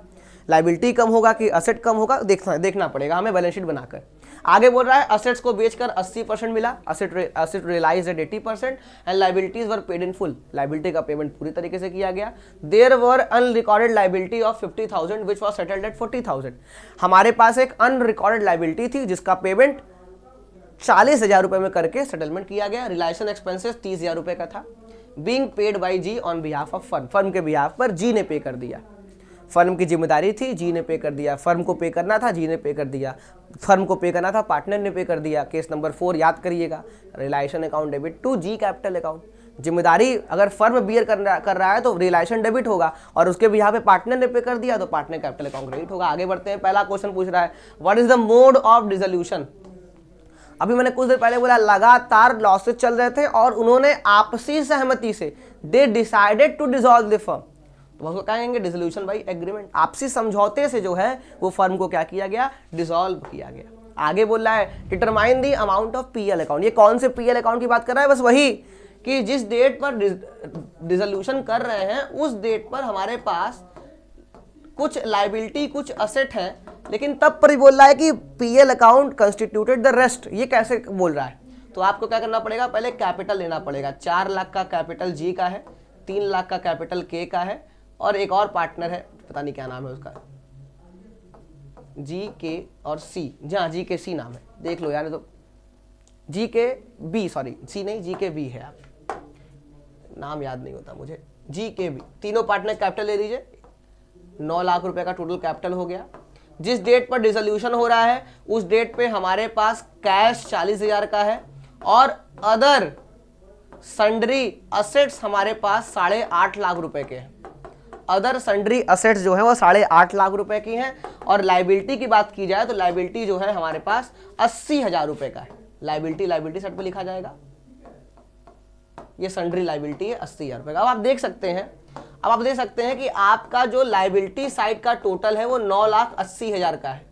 लायबिलिटी कम होगा कि असेट कम होगा, देखना पड़ेगा हमें बैलेंस शीट बनाकर। आगे बोल रहा है असेट्स को बेचकर 80% मिला, asset realised at 80% and liabilities were paid in full. Liability का पेमेंट पूरी तरीके से किया गया। There were unrecorded liability of 50,000 which was settled at 40,000। हमारे पास एक अनरिकॉर्डेड लायबिलिटी थी जिसका पेमेंट 40,000 रुपए में करके सेटलमेंट किया गया। रिलेशन एक्सपेंसेस 30,000 रुपए का था। Being paid by G on behalf of firm, firm के बिहाफ पर जी ने पे कर दिया। फर्म की जिम्मेदारी थी, जी ने पे कर दिया। फर्म को पे करना था, जी ने पे कर दिया। फर्म को पे करना था, पार्टनर ने पे कर दिया। केस नंबर 4 याद करिएगा, realisation account debit to G capital account. जिम्मेदारी अगर फर्म बियर कर रहा है तो रिलायशन डेबिट होगा, और उसके भी यहाँ पे पार्टनर ने पे कर दिया तो पार्टनर कैपिटल अकाउंट क्रेडिट होगा। आगे बढ़ते हैं, पहला क्वेश्चन पूछ रहा है what is the mode of dissolution. अभी मैंने कुछ देर पहले बोला लगातार लॉसेस चल रहे थे और उन्होंने आपसी सहमति से they decided to dissolve the firm, तो उसको कहेंगे डिसोल्यूशन बाय एग्रीमेंट। आपसी समझौते से जो है वो फर्म को क्या किया गया, डिसॉल्व किया गया। आगे बोल रहा है determine the amount of PL account. ये कौन से पीएल अकाउंट की बात कर रहा है, बस वही कि जिस डेट पर डिसोल्यूशन कर रहे हैं उस डेट पर हमारे पास कुछ लायबिलिटी कुछ असेट है, लेकिन तब पर ही बोल रहा है कि PL account constituted the rest. ये कैसे बोल रहा है, तो आपको क्या करना पड़ेगा, पहले कैपिटल लेना पड़ेगा। 4 लाख का कैपिटल जी का है, 3 लाख का कैपिटल के का है, और एक और पार्टनर है, पता नहीं क्या नाम है उसका, जी के और सी, जहाँ जी के सी नाम है, देख लो यार, तो जी के बी, सॉरी सी नहीं, जी के बी है, आप नाम याद नहीं होता मुझे, जी के बी। तीनों पार्टनर कैपिटल ले लीजिए, 9 लाख रुपए का टोटल कैपिटल हो गया। जिस डेट पर डिसोल्यूशन हो रहा है उस डेट पे हमारे पास कैश 40,000 का है और अदर सन्ड्री असेट्स हमारे पास 8.5 लाख रुपए के हैं। अदर सन्ड्री असेट्स जो है वो 8.5 लाख रुपए की हैं, और लाइबिलिटी की बात की जाए तो लाइबिलिटी जो है हमारे पास 80,000 रुपए का है। लाइबिलिटी साइड पे लिखा जाएगा, ये सन्ड्री लाइबिलिटी है 80,000 रुपए का। अब आप देख सकते हैं कि आपका जो लाइबिलिटी साइड का टोटल है वो 9,80,000 का है।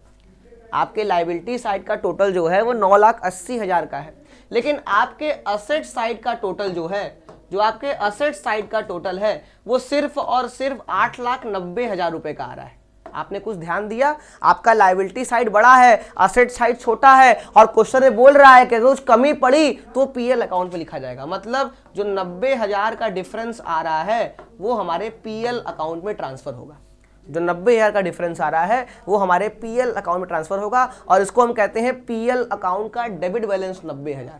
आपके लाइबिलिटी साइड का टोटल जो है वो 9,80,000 का है, लेकिन आपके असेट साइड का टोटल जो है, जो आपके असेट साइड का टोटल है वो सिर्फ और सिर्फ 8,90,000 रुपए का आ रहा है। आपने कुछ ध्यान दिया, आपका लायबिलिटी साइड बड़ा है, असेट साइड छोटा है, और क्वेश्चन में बोल रहा है कि अगर कुछ कमी पड़ी तो पीएल अकाउंट पे लिखा जाएगा। मतलब जो 90,000 का डिफरेंस आ रहा है वो हमारे पीएल अकाउंट में ट्रांसफर होगा। जो 90,000 का डिफरेंस आ रहा है वो हमारे पीएल अकाउंट में ट्रांसफर होगा, और इसको हम कहते हैं पीएल अकाउंट का डेबिट बैलेंस 90,000।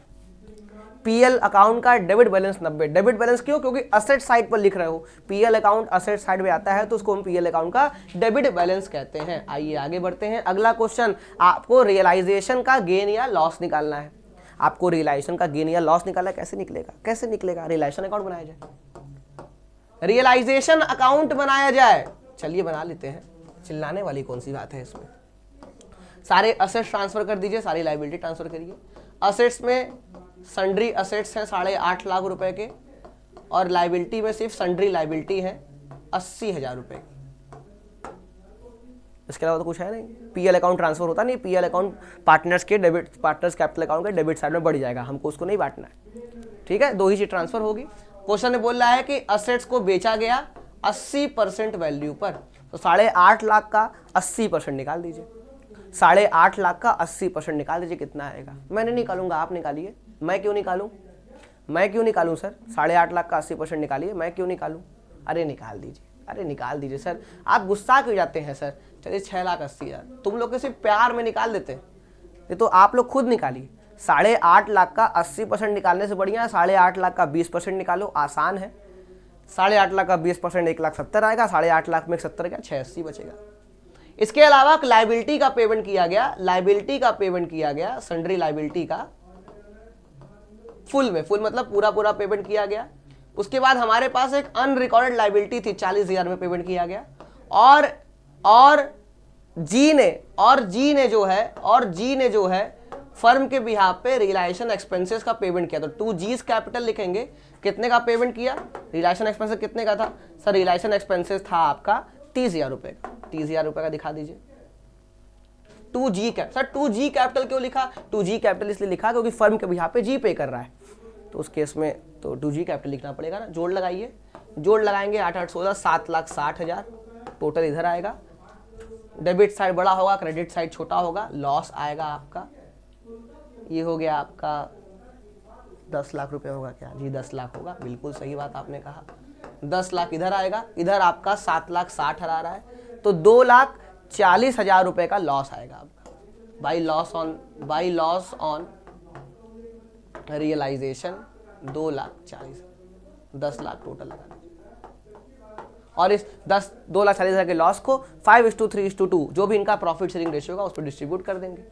पीएल अकाउंट का डेबिट बैलेंस 90। डेबिट बैलेंस क्यों, क्योंकि असेट साइड पर लिख रहे हो, पीएल अकाउंट असेट साइड में आता है तो उसको हम पीएल अकाउंट का डेबिट बैलेंस कहते हैं। आइए आगे बढ़ते हैं, अगला क्वेश्चन, आपको रियलाइजेशन का गेन या लॉस निकालना है। आपको रियलाइजेशन का गेन या लॉस निकालना है, कैसे निकलेगा, रियलाइजेशन अकाउंट बनाया जाए, रियलाइजेशन अकाउंट बनाया जाए। चलिए बना लेते हैं, चिल्लाने वाली कौन सी बात है इसमें। सारे असेट्स ट्रांसफर कर दीजिए, सारी लायबिलिटी ट्रांसफर करिए। असेट्स में सन्ड्री असेट्स हैं 8.5 लाख रुपए के, और लायबिलिटी में सिर्फ सन्ड्री लायबिलिटी है 80,000 रुपए की। इसके अलावा तो कुछ है नहीं। पीएल अकाउंट ट्रांसफर होता नहीं, PL account partners capital account के डेबिट साइड में बढ़ जाएगा, हमको उसको नहीं बांटना है, ठीक है। 2 ही चीज ट्रांसफर होगी। क्वेश्चन में बोल रहा है कि असेट्स को बेचा गया 80% वैल्यू पर, तो 8.5 लाख का 80% निकाल दीजिए। 8.5 लाख का 80% निकाल दीजिए, कितना आएगा। मैं नहीं निकालूंगा, आप निकालिए। मैं क्यों निकालूं सर, 8.5 लाख का 80% निकालिए, मैं क्यों निकालूं। अरे निकाल दीजिए सर, आप गुस्सा क्यों जाते हैं सर। चलिए 6,80,000, तुम लोग के सिर्फ प्यार में निकाल देते हैं, ये तो आप लोग खुद निकालिए। 8.5 लाख का 80% निकालने से बढ़िया 8.5 लाख का 20% निकालो, आसान है। 8.5 लाख का 20% 1,70,000 आएगा, 8.5 लाख में 70 क्या 680 बचेगा। इसके अलावा लायबिलिटी का पेमेंट किया गया, सन्ड्री लायबिलिटी का फुल मतलब पूरा पेमेंट किया गया। उसके बाद हमारे पास एक अनरिकॉर्डेड लायबिलिटी थी 40,000 में पेमेंट किया गया, और जी ने जो है फर्म के बिहाफ पे रियलाइजेशन एक्सपेंसेस का पेमेंट किया। तो 2G's कैपिटल लिखेंगे, कितने का पेमेंट किया, रियलाइजेशन एक्सपेंसेस कितने का था सर, रियलाइजेशन एक्सपेंसेस था आपका 30,000 रुपए का। 30,000 रुपए का दिखा दीजिए। 2G कैपिटल क्यों लिखा, 2G कैपिटल इसलिए लिखा क्योंकि फर्म के बिहाफ पे जी पे कर रहा है, तो उस केस में तो 2G कैपिटल लिखना पड़ेगा ना। जोड़ लगाइए, जोड़ लगाएंगे 8 8 16 7,60,000 टोटल इधर आएगा। डेबिट साइड बड़ा होगा, क्रेडिट साइड छोटा होगा, लॉस आएगा आपका। ये हो गया आपका 10 लाख रुपए होगा क्या जी, 10 लाख होगा, बिल्कुल सही बात आपने कहा। 10 लाख इधर आएगा, इधर आपका 7,60,000 आ रहा है, तो 2,40,000 रुपए का लॉस आएगा आपका। By loss on realisation 2,40,000, 10 lakh total लगा दीजिए। और इस 2,40,000 के लॉस को 5:3:2 जो भी इनका प्रॉफिट शेयरिंग रेशियो होगा उस पर डिस्ट्रीब्यूट कर देंगे।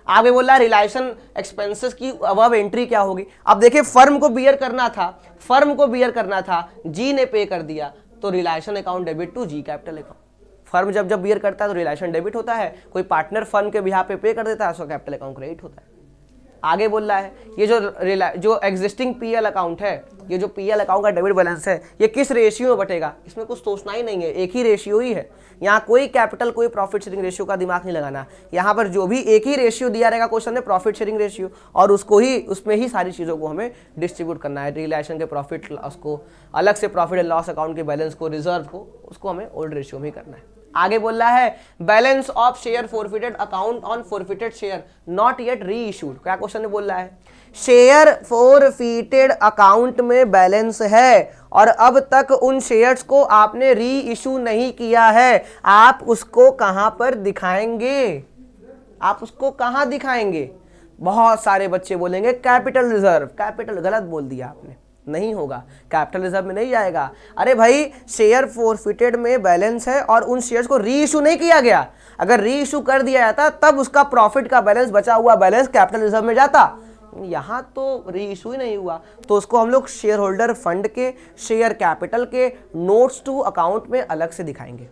आगे बोल रहा है रिलायशन एक्सपेंसेस की अब एंट्री क्या होगी। अब देखिए फर्म को बियर करना था, जी ने पे कर दिया, तो realisation account debit to G capital account. Firm जब बियर करता है तो रिलायशन डेबिट होता है, कोई पार्टनर फर्म के बिहाफ पे कर देता है तो कैपिटल अकाउंट क्रेडिट होता है। आगे बोल रहा है ये जो एग्जिस्टिंग पीएल अकाउंट है, ये जो पीएल अकाउंट का डेबिट बैलेंस है, ये किस रेशियो में बटेगा, इसमें कुछ सोचना ही नहीं है, एक ही रेशियो ही है। यहाँ कोई कैपिटल कोई प्रॉफिट शेयरिंग रेशियो का दिमाग नहीं लगाना। यहाँ पर जो भी एक ही रेशियो दिया रहेगा क्वेश्चन में, प्रॉफिट शेयरिंग रेशियो, और उसमें ही सारी चीज़ों को हमें डिस्ट्रीब्यूट करना है। रिलेशन के प्रॉफिट लॉस को अलग से, प्रॉफिट एंड लॉस अकाउंट के बैलेंस को, रिजर्व को, उसको हमें ओल्ड रेशियो में ही करना है। आगे बोल रहा है balance of share forfeited account on forfeited share not yet री इशूड। क्या क्वेश्चन में बोल रहा है, शेयर फॉरफिटेड अकाउंट में बैलेंस है और अब तक उन शेयर्स को आपने री इशू नहीं किया है, आप उसको कहां पर दिखाएंगे, आप उसको कहां दिखाएंगे। बहुत सारे बच्चे बोलेंगे कैपिटल रिजर्व, कैपिटल गलत बोल दिया आपने, नहीं होगा, कैपिटल रिजर्व में नहीं जाएगा। अरे भाई शेयर फॉरफिटेड में बैलेंस है और उन शेयर्स को री इशू नहीं किया गया, अगर री इशू कर दिया जाता तब उसका प्रॉफिट का बैलेंस, बचा हुआ बैलेंस कैपिटल रिजर्व में जाता। यहाँ तो री इशू ही नहीं हुआ, तो उसको हम लोग शेयर होल्डर फंड के, शेयर कैपिटल के नोट्स टू अकाउंट में अलग से दिखाएंगे।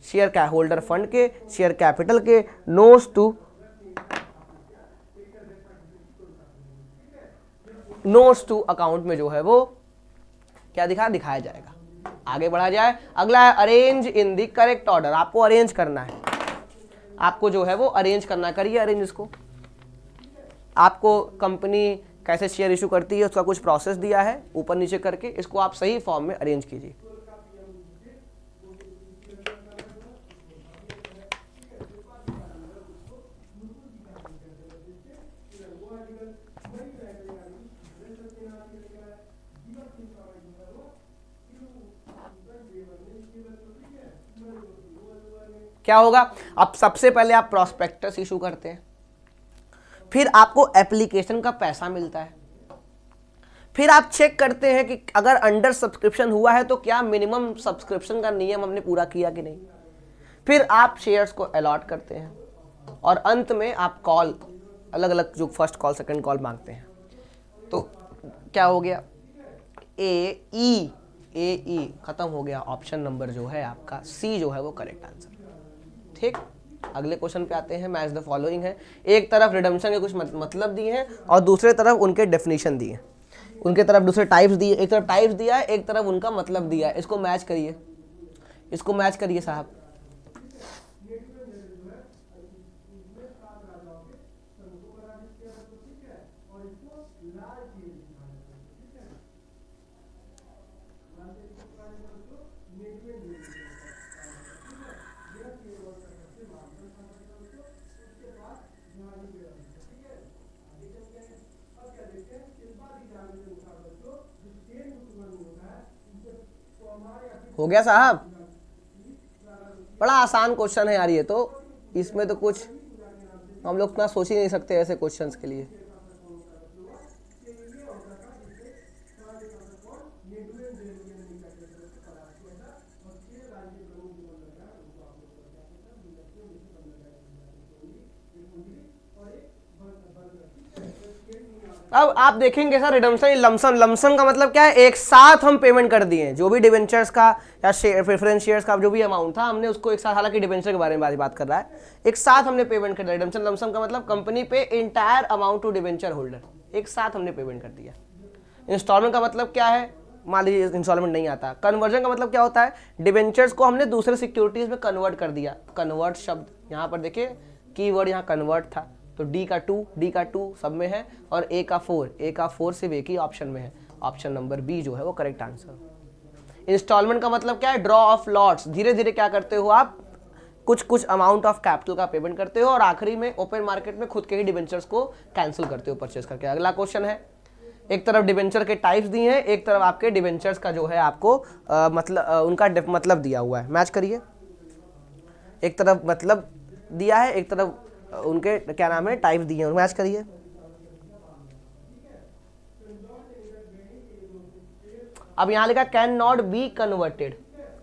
शेयर होल्डर फंड के, शेयर कैपिटल के नोट्स टू अकाउंट में जो है वो क्या दिखाया जाएगा। आगे बढ़ा जाए, अगला है arrange in the correct order. आपको अरेंज करना है, आपको जो है वो अरेंज करना, करिए अरेंज इसको। आपको कंपनी कैसे शेयर इशू करती है उसका कुछ प्रोसेस दिया है ऊपर नीचे करके, इसको आप सही फॉर्म में अरेंज कीजिए। क्या होगा, अब सबसे पहले आप प्रॉस्पेक्टस इशू करते हैं, फिर आपको एप्लीकेशन का पैसा मिलता है, फिर आप चेक करते हैं कि अगर अंडर सब्सक्रिप्शन हुआ है तो क्या मिनिमम सब्सक्रिप्शन का नियम हमने पूरा किया कि नहीं, फिर आप शेयर्स को अलॉट करते हैं और अंत में आप कॉल, अलग अलग जो फर्स्ट कॉल सेकंड कॉल मांगते हैं। तो क्या हो गया, ए ई खत्म हो गया। ऑप्शन नंबर जो है आपका सी जो है वो करेक्ट आंसर। ठीक, अगले क्वेश्चन पे आते हैं। मैच द फॉलोइंग है, एक तरफ रिडम्पशन के कुछ मतलब दिए हैं और दूसरे तरफ उनके डेफिनेशन दिए, उनके तरफ दूसरे टाइप्स दिए, एक तरफ टाइप्स दिया है, एक तरफ उनका मतलब दिया है। इसको मैच करिए, इसको मैच करिए साहब। हो गया साहब, बड़ा आसान क्वेश्चन है यार ये तो, इसमें तो कुछ हम लोग इतना सोच ही नहीं सकते ऐसे क्वेश्चंस के लिए। अब आप देखेंगे सर रिडम्पशन लमसम का मतलब क्या है, एक साथ हम पेमेंट कर दिए, जो भी डिवेंचर्स का या प्रेफरेंस शेयर्स का जो भी अमाउंट था हमने उसको एक साथ, हालांकि डिवेंचर के बारे में बात कर रहा है, एक साथ हमने पेमेंट कर दिया। रिडम्पशन लमसम का मतलब company pay entire amount to debenture holder, एक साथ हमने पेमेंट कर दिया। इंस्टॉलमेंट का मतलब क्या है, मान लीजिए इंस्टॉलमेंट नहीं आता। कन्वर्जन का मतलब क्या होता है, डिवेंचर्स को हमने दूसरे सिक्योरिटीज में कन्वर्ट कर दिया। कन्वर्ट शब्द यहाँ पर देखिए, कीवर्ड यहाँ कन्वर्ट था, तो डी का 2 सब में है और ए का 4 सिर्फ एक ही ऑप्शन में है। ऑप्शन नंबर बी जो है वो करेक्ट आंसर। इंस्टॉलमेंट का मतलब क्या है, ड्रॉ ऑफ लॉट्स, धीरे धीरे क्या करते हो आप, कुछ अमाउंट ऑफ कैपिटल का पेमेंट करते हो और आखिरी में ओपन मार्केट में खुद के ही डिवेंचर्स को कैंसिल करते हो परचेज करके। अगला क्वेश्चन है, एक तरफ डिवेंचर के टाइप्स दिए हैं, एक तरफ आपके डिवेंचर्स का जो है आपको उनका मतलब दिया हुआ है। मैच करिए, एक तरफ मतलब दिया है, एक तरफ उनके क्या नाम है टाइप्स दिए हैं, मैच करिए। अब यहां लिखा can not be converted,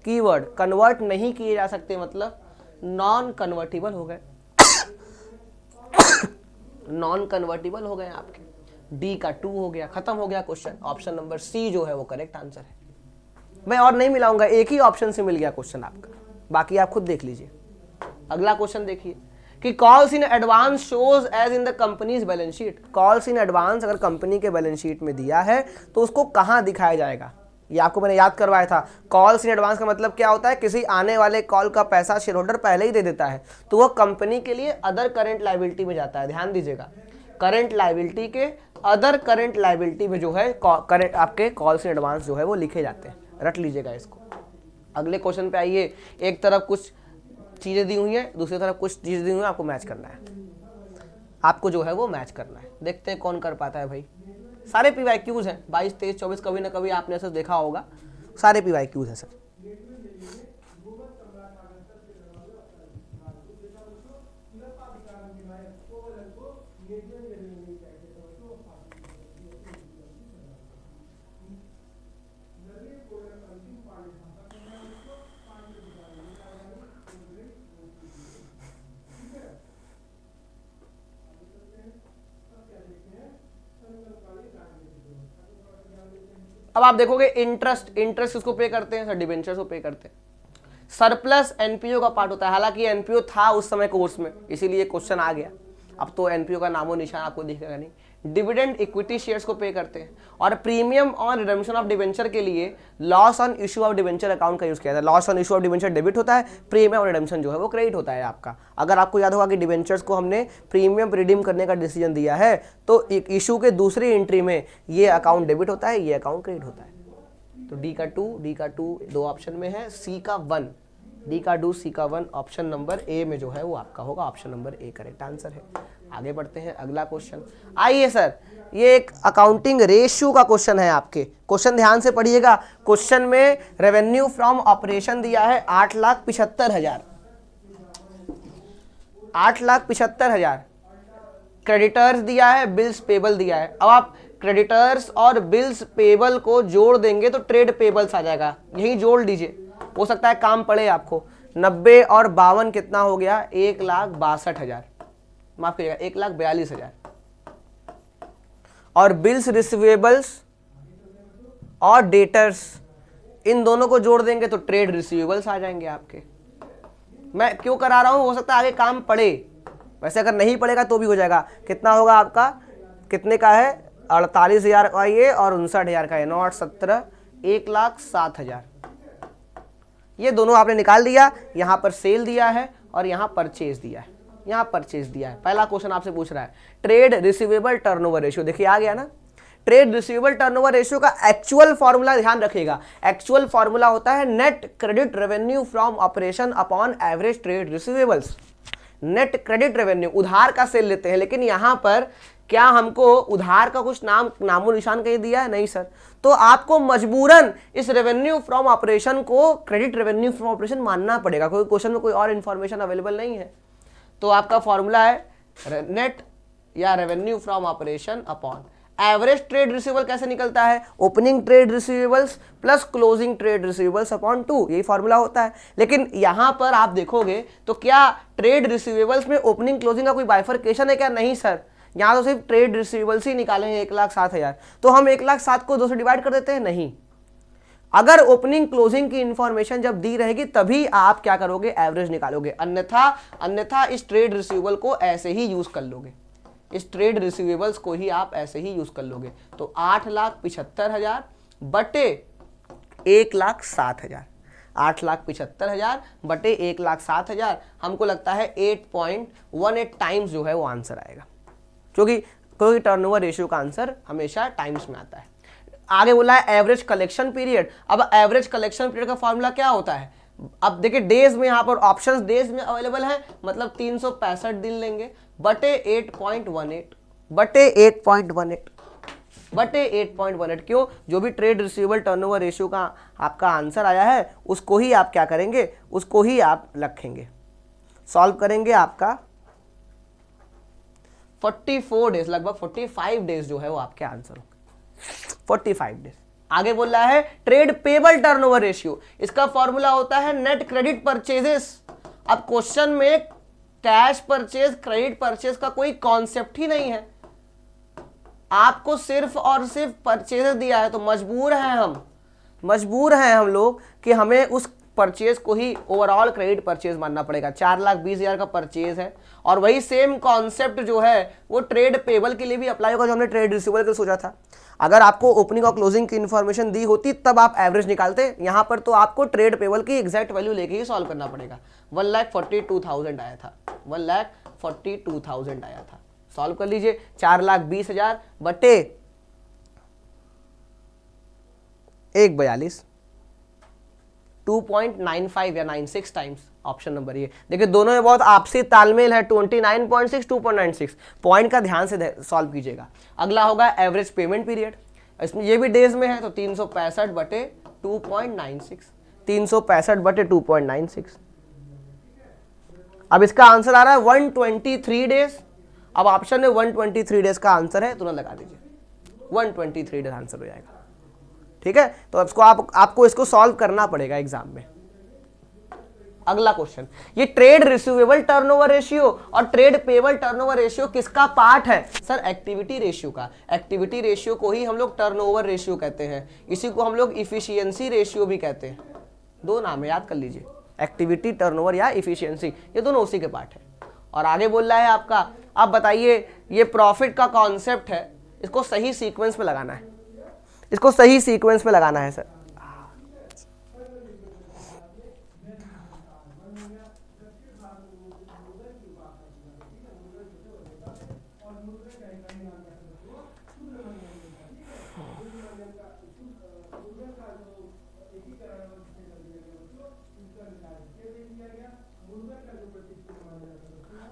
keyword convert नहीं किए जा सकते, मतलब नॉन कन्वर्टिबल हो गए, नॉन कन्वर्टिबल हो गए आपके। डी का 2 हो गया, खत्म हो गया क्वेश्चन। ऑप्शन नंबर सी जो है वो करेक्ट आंसर है। मैं और नहीं मिलाऊंगा, एक ही ऑप्शन से मिल गया क्वेश्चन आपका, बाकी आप खुद देख लीजिए। अगला क्वेश्चन देखिए कि calls in advance shows as in the company's balance sheet. Calls in advance अगर कंपनी के बैलेंस शीट में दिया है तो उसको कहां दिखाया जाएगा, ये आपको मैंने याद करवाया था। कॉल्स इन एडवांस का मतलब क्या होता है, किसी आने वाले कॉल का पैसा शेयर होल्डर पहले ही दे देता है तो वह कंपनी के लिए अदर करेंट लायबिलिटी में जाता है। ध्यान दीजिएगा, करंट लायबिलिटी के अदर करंट लायबिलिटी में जो है करंट आपके कॉल्स इन एडवांस जो है वो लिखे जाते हैं, रट लीजिएगा इसको। अगले क्वेश्चन पे आइए। एक तरफ कुछ चीजें दी हुई है, दूसरी तरफ कुछ चीजें दी हुई है, आपको मैच करना है, आपको जो है वो मैच करना है। देखते हैं कौन कर पाता है भाई। सारे PYQs हैं 22, 23, 24, कभी ना कभी आपने ऐसा देखा होगा, सारे PYQs हैं सर। अब आप देखोगे इंटरेस्ट, इंटरेस्ट किसको पे करते हैं सर, डिबेंचर्स को पे करते हैं। सरप्लस एनपीओ का पार्ट होता है, हालांकि एनपीओ था उस समय कोर्स में इसीलिए क्वेश्चन आ गया, अब तो एनपीओ का नामो निशान आपको दिखेगा नहीं। डिविडेंड इक्विटी शेयर्स को पे करते हैं, और premium on redemption of debenture के लिए loss on issue of debenture account का यूज किया जाता है। Loss on issue of debenture debit होता है, प्रीमियम ऑन रिडेम्पशन जो है वो क्रेडिट होता है आपका। अगर आपको याद होगा कि डिबेंचर्स को हमने प्रीमियम रिडीम करने का डिसीजन दिया है तो एक इशू के दूसरी एंट्री में ये अकाउंट डेबिट होता है, ये अकाउंट क्रेडिट होता है। तो डी का 2 दो ऑप्शन में है, सी का 1, डी का 2 सी का 1 ऑप्शन नंबर ए में जो है वो आपका होगा, option number A correct answer है। आगे बढ़ते हैं अगला क्वेश्चन। आइए सर, ये एक अकाउंटिंग रेशियो का क्वेश्चन है आपके, क्वेश्चन ध्यान से पढ़िएगा। क्वेश्चन में रेवेन्यू फ्रॉम ऑपरेशन दिया है 8,75,000, 8,75,000। क्रेडिटर्स दिया है, बिल्स पेबल दिया है। अब आप क्रेडिटर्स और बिल्स पेबल को जोड़ देंगे तो ट्रेड पेबल्स आ जाएगा, यही जोड़ लीजिए, हो सकता है काम पड़े आपको। 90 और 52 कितना हो गया, 1,62,000, माफ करिएगा 1,42,000। और बिल्स रिसीवेबल्स और डेटर्स, इन दोनों को जोड़ देंगे तो ट्रेड रिसीवेबल्स आ जाएंगे आपके। मैं क्यों करा रहा हूं, हो सकता है आगे काम पड़े, वैसे अगर नहीं पड़ेगा तो भी हो जाएगा। कितना होगा आपका, कितने का है, 48,000 का ये और 59,000 का ये, 9 8 17, 1,07,000। ये दोनों आपने निकाल दिया, यहां पर सेल दिया है और यहां परचेज दिया है, यहां परचेज दिया है। पहला क्वेश्चन आपसे पूछ रहा है ट्रेड रिसीवेबल टर्नओवर रेशियो, देखिए आ गया ना। ट्रेड रिसीवेबल टर्नओवर रेशियो का एक्चुअल फॉर्मूला ध्यान रखिएगा, एक्चुअल फॉर्मूला होता है net credit revenue from operation upon average trade receivables. Net credit revenue, उधार का सेल लेते हैं, लेकिन यहां पर क्या हमको उधार का कुछ नामो निशान कहीं दिया है, नहीं सर। तो आपको मजबूरन इस रेवेन्यू फ्रॉम ऑपरेशन को क्रेडिट रेवेन्यू फ्रॉम ऑपरेशन मानना पड़ेगा, कोई क्वेश्चन में कोई और इंफॉर्मेशन अवेलेबल नहीं है। तो आपका फॉर्मूला है नेट या revenue from operation upon average trade receivable. कैसे निकलता है, opening trade receivables plus closing trade receivables upon 2, यही फॉर्मूला होता है। लेकिन यहां पर आप देखोगे तो क्या ट्रेड रिसीवेबल्स में ओपनिंग क्लोजिंग का कोई बाइफरकेशन है क्या, नहीं सर। यहां तो सिर्फ ट्रेड रिसीवेबल्स ही निकाले हैं 1,07,000, तो हम 1,07,000 को 2 से डिवाइड कर देते हैं, नहीं। अगर ओपनिंग क्लोजिंग की इंफॉर्मेशन जब दी रहेगी तभी आप क्या करोगे, एवरेज निकालोगे, अन्यथा इस ट्रेड रिसीवेबल को ऐसे ही यूज कर लोगे, इस ट्रेड रिसीवेबल्स को ही आप ऐसे ही यूज कर लोगे। तो 8,75,000 बटे 1,07,000, 8,75,000 बटे 1,07,000, हमको लगता है 8.18 टाइम्स जो है वो आंसर आएगा, क्योंकि टर्नओवर रेशियो का आंसर हमेशा टाइम्स में आता है। आगे बोला है एवरेज कलेक्शन पीरियड। अब एवरेज कलेक्शन पीरियड का फॉर्मूला क्या होता है, अब देखिए डेज में, यहां पर ऑप्शंस डेज में अवेलेबल है, मतलब 365 दिन लेंगे बटे 8.18 बटे 8.18 बटे 8.18। क्यों, जो भी ट्रेड रिसीवेबल टर्नओवर रेशियो का आपका आंसर आया है उसको ही आप क्या करेंगे, उसको ही आप रखेंगे। सॉल्व करेंगे, आपका 44 डेज, लगभग 45 डेज जो है वो आपके आंसर होंगे, 45 डेज। आगे बोल रहा है ट्रेड पेबल टर्नओवर रेशियो, इसका फॉर्मूला होता है नेट क्रेडिट परचेजेस। अब क्वेश्चन में कैश परचेज क्रेडिट परचेज का कोई कॉन्सेप्ट ही नहीं है, आपको सिर्फ और सिर्फ परचेज दिया है, तो मजबूर हैं हम लोग कि हमें उस परचेज को ही ओवरऑल क्रेडिट परचेज मानना पड़ेगा। 4,20,000 का परचेज है, और वही सेम कॉन्सेप्ट जो है वो ट्रेड पेबल के लिए भी अप्लाई होगा जो हमने ट्रेड रिसीवेबल के लिए सोचा था। अगर आपको ओपनिंग और क्लोजिंग की इंफॉर्मेशन दी होती तब आप एवरेज निकालते, यहां पर तो आपको ट्रेड पेबल की एग्जैक्ट वैल्यू लेके ही सॉल्व करना पड़ेगा। 1,42,000 आया था, 1,42,000 आया था। सॉल्व कर लीजिए, 4,20,000 बटे 1,42, 2.95 या 96 टाइम्स ऑप्शन नंबर ये। देखिए दोनों में बहुत आपसी तालमेल है, 29.6 2.96। पॉइंट का ध्यान से सॉल्व कीजिएगा। अगला होगा एवरेज पेमेंट पीरियड, इसमें ये भी डेज में है, तो 365 बटे 2.96, 365 बटे 2.96। अब इसका आंसर आ रहा है 123 डेज। अब ऑप्शन में 123 डेज का आंसर है, तुरंत लगा दीजिए, 123 डेज आंसर हो जाएगा। ठीक है, तो इसको आपको इसको सॉल्व करना पड़ेगा एग्जाम में। अगला क्वेश्चन, ये ट्रेड रिसीवेबल टर्नओवर रेशियो और ट्रेड पेबल टर्नओवर रेशियो किसका पार्ट है? सर एक्टिविटी रेशियो का। एक्टिविटी रेशियो को ही हम लोग टर्नओवर रेशियो कहते हैं, इसी को हम लोग इफिशियंसी रेशियो भी कहते हैं। दो नाम है, याद कर लीजिए, एक्टिविटी टर्नओवर या इफिशियंसी, ये दोनों उसी के पार्ट है। और आगे बोल रहा है आपका, अब बताइए ये प्रॉफिट का कॉन्सेप्ट है, इसको सही सीक्वेंस में लगाना है, इसको सही सीक्वेंस में लगाना है सर।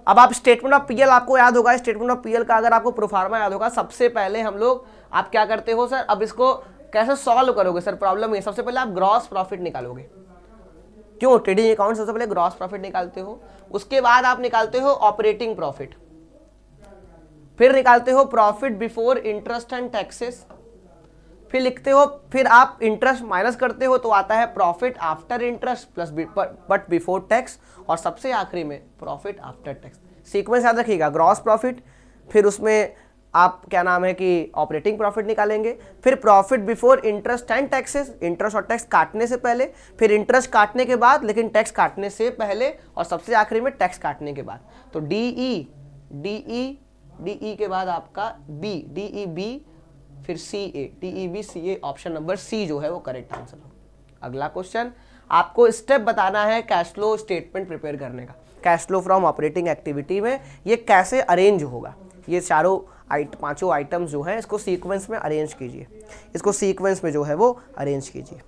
अब आप स्टेटमेंट ऑफ पीएल आपको याद होगा, स्टेटमेंट ऑफ पीएल का अगर आपको प्रोफार्मा याद होगा, सबसे पहले हम लोग, आप क्या करते हो सर, अब इसको कैसे सॉल्व करोगे सर? प्रॉब्लम है, सबसे पहले आप ग्रॉस प्रॉफिट निकालोगे। क्यों? ट्रेडिंग अकाउंट सबसे पहले ग्रॉस प्रॉफिट निकालते हो, उसके बाद आप निकालते हो ऑपरेटिंग प्रॉफिट, फिर निकालते हो profit before interest and taxes, फिर लिखते हो, फिर आप इंटरेस्ट माइनस करते हो तो आता है profit after interest plus but before tax, और सबसे आखिरी में प्रॉफिट आफ्टर टैक्स। सीक्वेंस याद रखिएगा, ग्रॉस प्रॉफिट, फिर उसमें आप क्या नाम है कि ऑपरेटिंग प्रॉफिट निकालेंगे, फिर profit before interest and taxes, interest और टैक्स काटने से पहले, फिर इंटरेस्ट काटने के बाद लेकिन टैक्स काटने से पहले, और सबसे आखिरी में टैक्स काटने के बाद। तो डीई के बाद आपका बी, डीई फिर CA, DEB CA, option number C जो है वो करेक्ट आंसर हो। अगला क्वेश्चन, आपको स्टेप बताना है कैश फ्लो स्टेटमेंट प्रिपेयर करने का। Cash flow from operating activity में ये कैसे अरेंज होगा, ये पांचों आइटम्स जो है इसको सीक्वेंस में अरेंज कीजिए, इसको सीक्वेंस में जो है वो अरेंज कीजिए।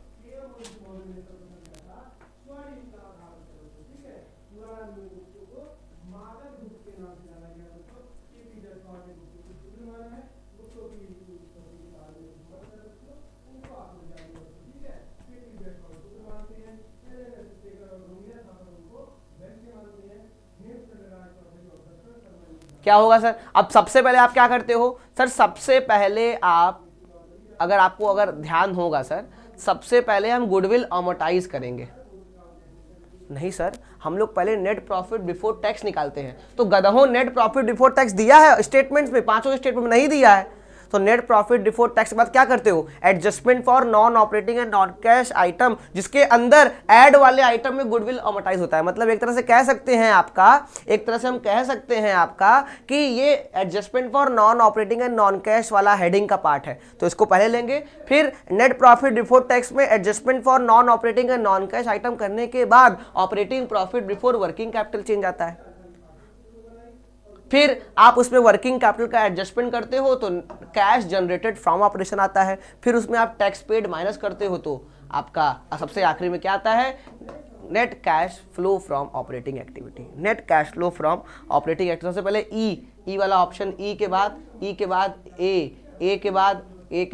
क्या होगा सर? अब सबसे पहले आप क्या करते हो सर? सबसे पहले आप, अगर ध्यान होगा सर, सबसे पहले हम गुडविल अमोर्टाइज करेंगे। नहीं सर, हम लोग पहले नेट प्रॉफिट बिफोर टैक्स निकालते हैं। तो गधों, नेट प्रॉफिट बिफोर टैक्स दिया है स्टेटमेंट्स में, पांचों स्टेटमेंट में नहीं दिया है। तो नेट प्रॉफिट बिफोर टैक्स के बाद क्या करते हो? Adjustment for non operating and non cash item, जिसके अंदर ऐड वाले आइटम में गुडविल अमोर्टाइज होता है। मतलब एक तरह से कह सकते हैं आपका, कि ये adjustment for non operating and non cash वाला हेडिंग का पार्ट है, तो इसको पहले लेंगे। फिर नेट प्रॉफिट बिफोर टैक्स में adjustment for non operating and non cash item करने के बाद operating profit before working capital change आता है। फिर आप उसमें वर्किंग कैपिटल का एडजस्टमेंट करते हो तो कैश जनरेटेड फ्रॉम ऑपरेशन आता है। फिर उसमें आप टैक्स पेड माइनस करते हो तो आपका सबसे आखिरी में क्या आता है? Net cash flow from operating activity. Net cash flow from operating activity, सबसे पहले ई वाला ऑप्शन, ई के बाद ए के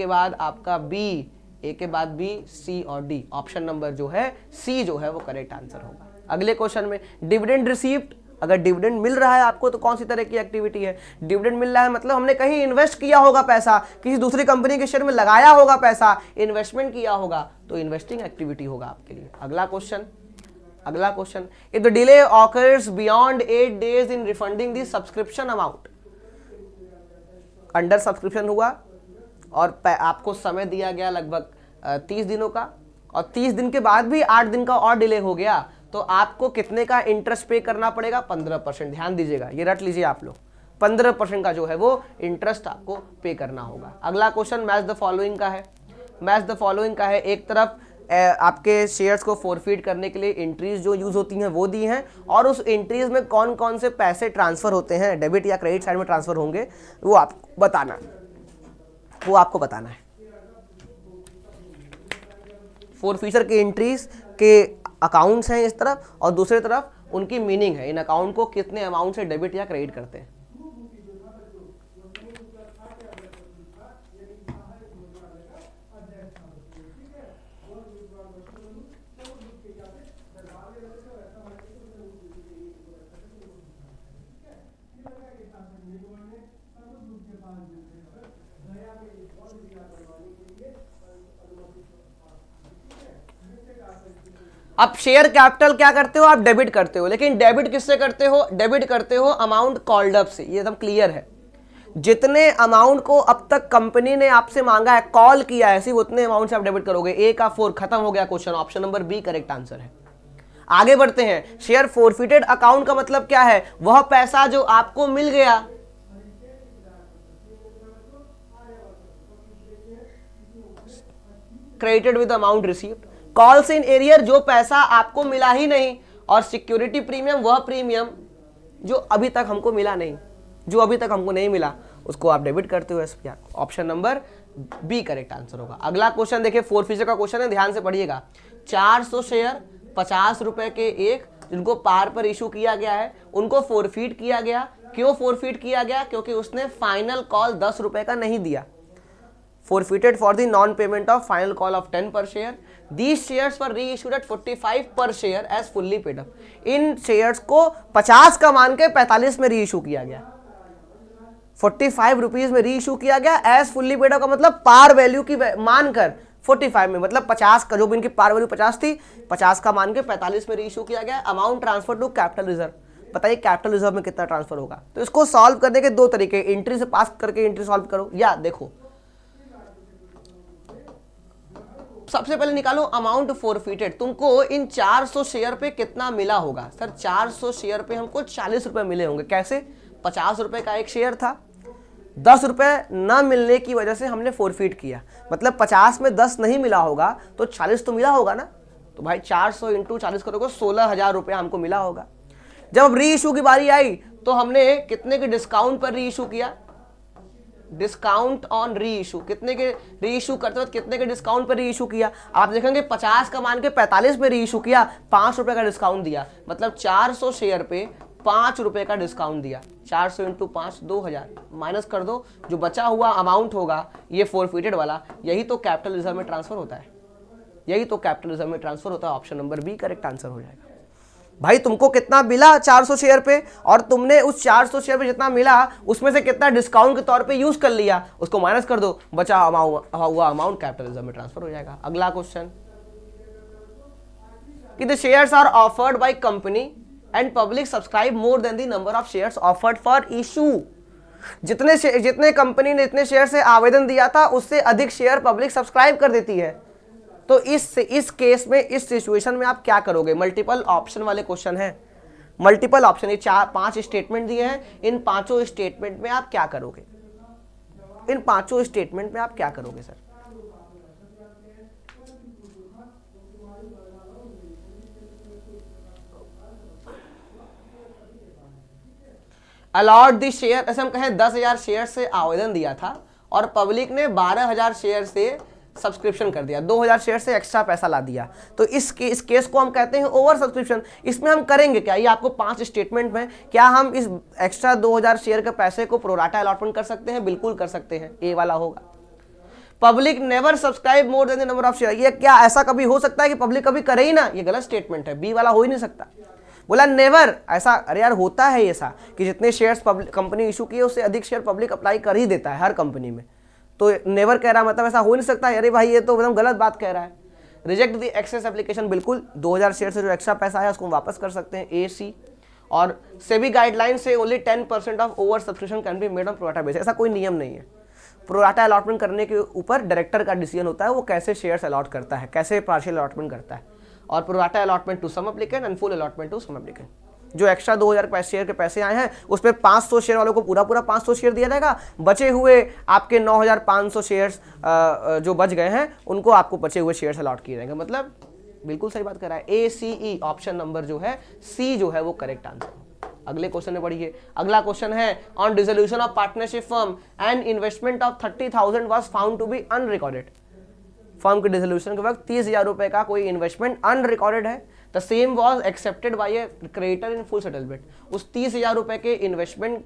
बाद आपका बी, ए के बाद बी, सी और डी। ऑप्शन नंबर जो है सी जो है वो करेक्ट आंसर होगा। अगले क्वेश्चन में डिविडेंड रिसीव्ड अगर डिविडेंड मिल रहा है आपको तो कौन सी तरह की एक्टिविटी है? डिविडेंड मिल रहा है मतलब हमने कहीं इन्वेस्ट किया होगा पैसा, किसी दूसरी कंपनी के शेयर में लगाया होगा पैसा, इन्वेस्टमेंट किया होगा, तो इन्वेस्टिंग एक्टिविटी होगा आपके लिए। अगला question, if the delay occurs beyond 8 days in refunding the subscription amount, under subscription हुआ और आपको समय दिया गया लगभग 30 दिनों का, और 30 दिन के बाद भी 8 दिन का और डिले हो गया, तो आपको कितने का इंटरेस्ट पे करना पड़ेगा? 15%। ध्यान दीजिएगा, ये रट लीजिए आप लोग, 15% का जो है वो इंटरेस्ट आपको पे करना होगा। अगला क्वेश्चन मैच द फॉलोइंग का है। एक तरफ आपके शेयर्स को फोरफीट करने के लिए एंट्रीज जो यूज होती हैं वो दी हैं, और उस एंट्रीज में कौन कौन से पैसे ट्रांसफर होते हैं, डेबिट या क्रेडिट साइड में ट्रांसफर होंगे, वो आपको बताना है। फोरफीचर के एंट्रीज के अकाउंट्स हैं इस तरफ, और दूसरी तरफ उनकी मीनिंग है, इन अकाउंट को कितने अमाउंट से डेबिट या क्रेडिट करते हैं। अब शेयर कैपिटल क्या करते हो आप? डेबिट करते हो, लेकिन डेबिट किससे करते हो? डेबिट करते हो अमाउंट कॉल्ड अप से। ये एकदम क्लियर है, जितने अमाउंट को अब तक कंपनी ने आपसे मांगा है, कॉल किया है, सिर्फ उतने अमाउंट से आप डेबिट करोगे। ए का 4 खत्म हो गया question, option number B correct answer है। आगे बढ़ते हैं। शेयर फोरफिटेड अकाउंट का मतलब क्या है? वह पैसा जो आपको मिल गया, credited with amount received. Calls in arrear, जो पैसा आपको मिला ही नहीं, और सिक्योरिटी प्रीमियम, वह प्रीमियम जो अभी तक हमको मिला नहीं, जो अभी तक हमको नहीं मिला, उसको आप डेबिट करते हो। Option number B correct answer होगा। अगला क्वेश्चन देखिए, फोरफीचर का क्वेश्चन है, ध्यान से पढ़िएगा। 400 शेयर 50 रुपए के एक, जिनको पार पर इशू किया गया है, उनको फोरफीट किया गया। क्यों फोरफीट किया गया? क्योंकि उसने फाइनल कॉल 10 रुपए का नहीं दिया। forfeited for the non-payment of final call of 10 per share. These shares were reissued at 45 per share as fully paid up. In shares को 50 का मान के 45 में रीइशू किया गया, 45 रुपीज में रीइशू किया गया। एज फुल्ली पेड अप का मतलब पार वैल्यू की मानकर 45 में, मतलब 50 का, जो भी इनकी पार वैल्यू 50 थी, 50 का मान के 45 में रीइशू किया गया। Amount transfer to capital reserve, बताइए कैपिटल रिजर्व में कितना ट्रांसफर होगा? तो इसको सॉल्व करने के दो तरीके, एंट्री से पास करके एंट्री सॉल्व करो, या देखो सबसे पहले निकालो अमाउंट फोरफिटेड। तुमको इन 400 शेयर पे कितना मिला होगा? सर 400 शेयर पे हमको 40 रुपए मिले होंगे। कैसे? 50 रुपए का एक शेयर था, 10 रुपए ना मिलने की वजह से हमने फोरफिट किया, मतलब 50 में 10 नहीं मिला होगा तो 40 तो मिला होगा ना। तो भाई 400 इंटू 40 करोगे 16,000 रुपया हमको मिला होगा। जब री इशू की बारी आई तो हमने कितने के डिस्काउंट पर री इशू किया? डिस्काउंट ऑन री इशू, कितने के री इशू करते वक्त कितने के डिस्काउंट पर री इशू किया? आप देखेंगे 50 का मान के 45 पे री इशू किया, 5 रुपए का डिस्काउंट दिया, मतलब 400 शेयर पे 5 रुपए का डिस्काउंट दिया। 400 इंटू 5 2000, माइनस कर दो, जो बचा हुआ अमाउंट होगा ये फोरफिटेड वाला, यही तो कैपिटल रिजर्व में ट्रांसफर होता है, यही तो कैपिटल रिजर्व में ट्रांसफर होता है। Option number B correct answer हो जाएगा। भाई तुमको कितना मिला 400 शेयर पे, और तुमने उस 400 शेयर पे जितना मिला उसमें से कितना डिस्काउंट के तौर पे यूज कर लिया, उसको माइनस कर दो, बचा हुआ अमाउंट कैपिटल रिजर्व में ट्रांसफर हो जाएगा। अगला क्वेश्चन कि the shares are offered by company and public subscribe more than the number of shares offered for issue. जितने कंपनी ने इतने शेयर से आवेदन दिया था उससे अधिक शेयर पब्लिक सब्सक्राइब कर देती है, तो इस केस में, इस सिचुएशन में आप क्या करोगे? मल्टीपल ऑप्शन वाले क्वेश्चन है, मल्टीपल ऑप्शन, ये 4-5 स्टेटमेंट दिए हैं, इन पांचों स्टेटमेंट में आप क्या करोगे? इन पांचों स्टेटमेंट में आप क्या करोगे सर? अलॉट द शेयर, ऐसे हम कहें 10,000 शेयर से आवेदन दिया था और पब्लिक ने 12,000 शेयर से सब्सक्रिप्शन कर दिया, 2,000 शेयर से एक्स्ट्रा पैसा ला दिया, तो इस केस को हम कहते हैं ओवर सब्सक्रिप्शन। इसमें हम करेंगे क्या? ये आपको 5 स्टेटमेंट में, क्या हम इस एक्स्ट्रा 2,000 शेयर के पैसे को प्रोराटा अलॉटमेंट कर सकते हैं? बिल्कुल कर सकते हैं, ए वाला होगा। Public never subscribe more than the number of share, ये क्या ऐसा कभी हो सकता है कि पब्लिक कभी करे ही ना? ये गलत स्टेटमेंट है, बी वाला हो ही नहीं सकता। बोला नेवर ऐसा। अरे यार होता है ऐसा कि जितने शेयर्स कंपनी इशू किए उससे अधिक शेयर पब्लिक अप्लाई कर ही देता है हर कंपनी में। तो नेवर कह रहा मतलब ऐसा हो नहीं सकता। अरे भाई ये तो एकदम गलत बात कह रहा है। रिजेक्ट द एक्सेस एप्लीकेशन, बिल्कुल 2000 शेयर से जो एक्स्ट्रा पैसा है उसको वापस कर सकते हैं, ए सी। और सेबी गाइडलाइन से only 10% of over subscription can be made on pro rata basis, ऐसा कोई नियम नहीं है। प्रोराटा अलॉटमेंट करने के ऊपर डायरेक्टर का डिसीजन होता है, वो कैसे शेयर्स अलॉट करता है, कैसे पार्शियल अलॉटमेंट करता है। और pro rata allotment to some applicant and full allotment to some applicant. जो एक्स्ट्रा 2000 शेयर के पैसे आए हैं उस पर 500 शेयर वालों को पूरा 500 शेयर दिया जाएगा। बचे हुए आपके 9500 शेयर्स जो बच गए हैं उनको आपको बचे हुए शेयर्स अलॉट किए जाएंगे। मतलब बिल्कुल सही बात कर रहा है। ए सी ई ऑप्शन नंबर जो है सी जो है वो करेक्ट आंसर। अगले क्वेश्चन में पढ़िए। अगला क्वेश्चन है on dissolution of partnership firm and investment of 30,000 was found to be unrecorded. Firm के डिसोल्यूशन के वक्त 30,000 रुपए का कोई इन्वेस्टमेंट अनरिकॉर्डेड है। The same was accepted by a creditor in full settlement. उस 30,000 रुपए के इन्वेस्टमेंट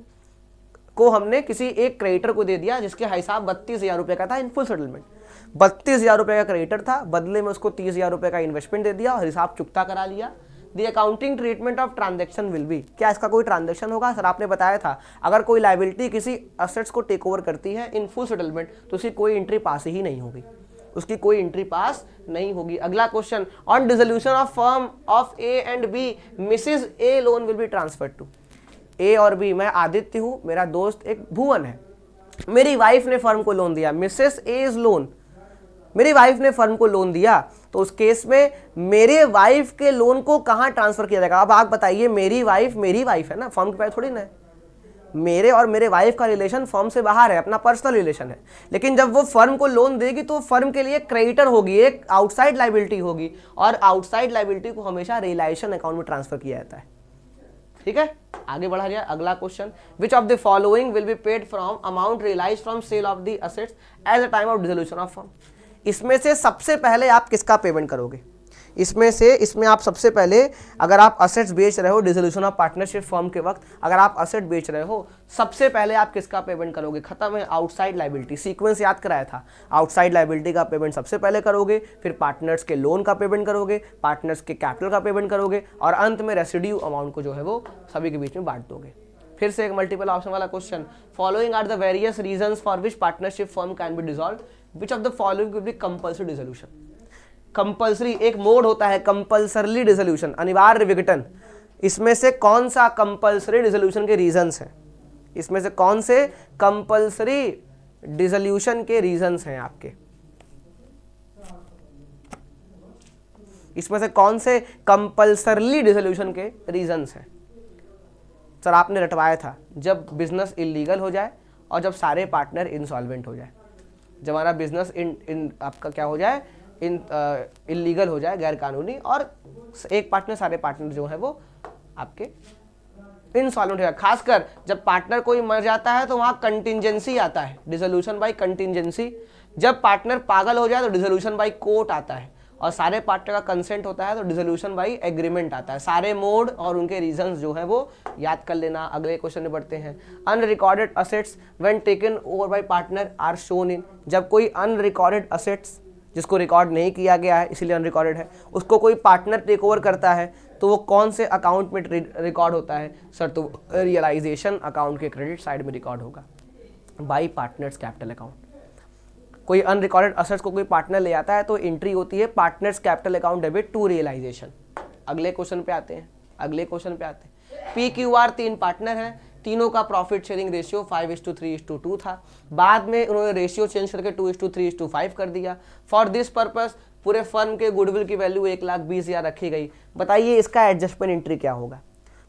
को हमने किसी एक क्रेडिटर को दे दिया जिसके हिसाब 32,000 रुपए का था इन फुल सेटलमेंट। 32,000 रुपए का क्रेडिटर था, बदले में उसको 30,000 रुपए का इन्वेस्टमेंट दे दिया और हिसाब चुकता करा लिया। The accounting treatment of transaction will be, क्या इसका कोई ट्रांजैक्शन होगा? सर आपने बताया था अगर कोई लायबिलिटी किसी एसेट्स को टेक ओवर करती है इन फुल सेटलमेंट तो उसकी कोई एंट्री पास ही नहीं होगी, उसकी कोई एंट्री पास नहीं होगी। अगला question on dissolution of firm of A and B Mrs A loan will be transferred to. A और बी, मैं आदित्य हूं, मेरा दोस्त एक भुवन है, मेरी वाइफ ने फर्म को लोन दिया, मिसेस ए इज लोन, मेरी वाइफ ने फर्म को लोन दिया, तो उस केस में मेरे वाइफ के लोन को कहां ट्रांसफर किया जाएगा? अब आप बताइए, मेरी वाइफ है ना, फर्म के पैसे थोड़ी ना है। मेरे और मेरे वाइफ का रिलेशन फर्म से बाहर है, अपना पर्सनल रिलेशन है। लेकिन जब वो फर्म को लोन देगी तो फर्म के लिए क्रेडिटर होगी, एक आउटसाइड लायबिलिटी होगी, और आउटसाइड लायबिलिटी को हमेशा रियलाइजेशन अकाउंट में ट्रांसफर किया जाता है। ठीक है, आगे बढ़ा जाए। अगला question, which of the following will be paid from amount realise from sale of the assets as a time of dissolution of firm. इसमें से सबसे पहले आप किसका पेमेंट करोगे? इसमें आप सबसे पहले, अगर आप असेट्स बेच रहे हो डिसोल्यूशन ऑफ पार्टनरशिप फर्म के वक्त, अगर आप असेट बेच रहे हो, सबसे पहले आप किसका पेमेंट करोगे? खत्म है आउटसाइड लायबिलिटी, सीक्वेंस याद कराया था। आउटसाइड लायबिलिटी का पेमेंट सबसे पहले करोगे, फिर पार्टनर्स के लोन का पेमेंट करोगे, पार्टनर्स के कैपिटल का पेमेंट करोगे, और अंत में रेसिड्यू अमाउंट को जो है वो सभी के बीच में बांट दोगे। फिर से एक मल्टीपल ऑप्शन वाला question, following are the various reasons for which partnership firm can be dissolved, which of the following will be compulsory dissolution. Compulsory एक मोड होता है कंपल्सरली डिसोल्यूशन, अनिवार्य विघटन। इसमें से कौन सा कंपल्सरी डिसोल्यूशन के रीजंस हैं? इसमें से कौन से कंपल्सरी डिसोल्यूशन के रीजंस हैं आपके? इसमें से कौन से कंपल्सरली डिसोल्यूशन के रीजंस हैं? सर आपने रटवाया था, जब बिजनेस इलीगल हो जाए और जब सारे पार्टनर इंसॉल्वेंट हो जाए। जब हमारा बिजनेस आपका क्या हो जाए, इलीगल हो जाए, गैर कानूनी, और एक पार्टनर, सारे पार्टनर जो है वो आपके इंसॉल्वेंट हो जाए। खासकर जब पार्टनर कोई मर जाता है तो वहां कंटिंजेंसी आता है, डिसोल्यूशन बाय कंटिंजेंसी। जब पार्टनर पागल हो जाए तो डिसोल्यूशन बाय कोर्ट आता है, और सारे पार्टनर का कंसेंट होता है तो डिसोल्यूशन बाय एग्रीमेंट आता है। सारे मोड और उनके रीजंस जो है वो याद कर लेना। अगले क्वेश्चन में बढ़ते हैं। Unrecorded assets when taken over by partner are shown in. जब कोई अनरिकॉर्डेड असेट्स, जिसको रिकॉर्ड नहीं किया गया है इसीलिए अनरिकॉर्डेड है, उसको कोई पार्टनर टेक ओवर करता है तो वो कौन से अकाउंट में रिकॉर्ड होता है? सर तो रियलाइजेशन अकाउंट के क्रेडिट साइड में रिकॉर्ड होगा, बाई पार्टनर्स कैपिटल अकाउंट। कोई अनरिकॉर्डेड असेट्स को कोई पार्टनर ले आता है तो एंट्री होती है partners capital account debit to realisation. अगले क्वेश्चन पे आते हैं। PQR 3 पार्टनर हैं, तीनों का प्रॉफिट शेयरिंग रेशियो 5:3:2 था। बाद में उन्होंने रेशियो चेंज करके 2:3:5 कर दिया। फॉर दिस पर्पस पूरे फर्म के गुडविल की वैल्यू 1,20,000 रखी गई। बताइए इसका एडजस्टमेंट एंट्री क्या होगा?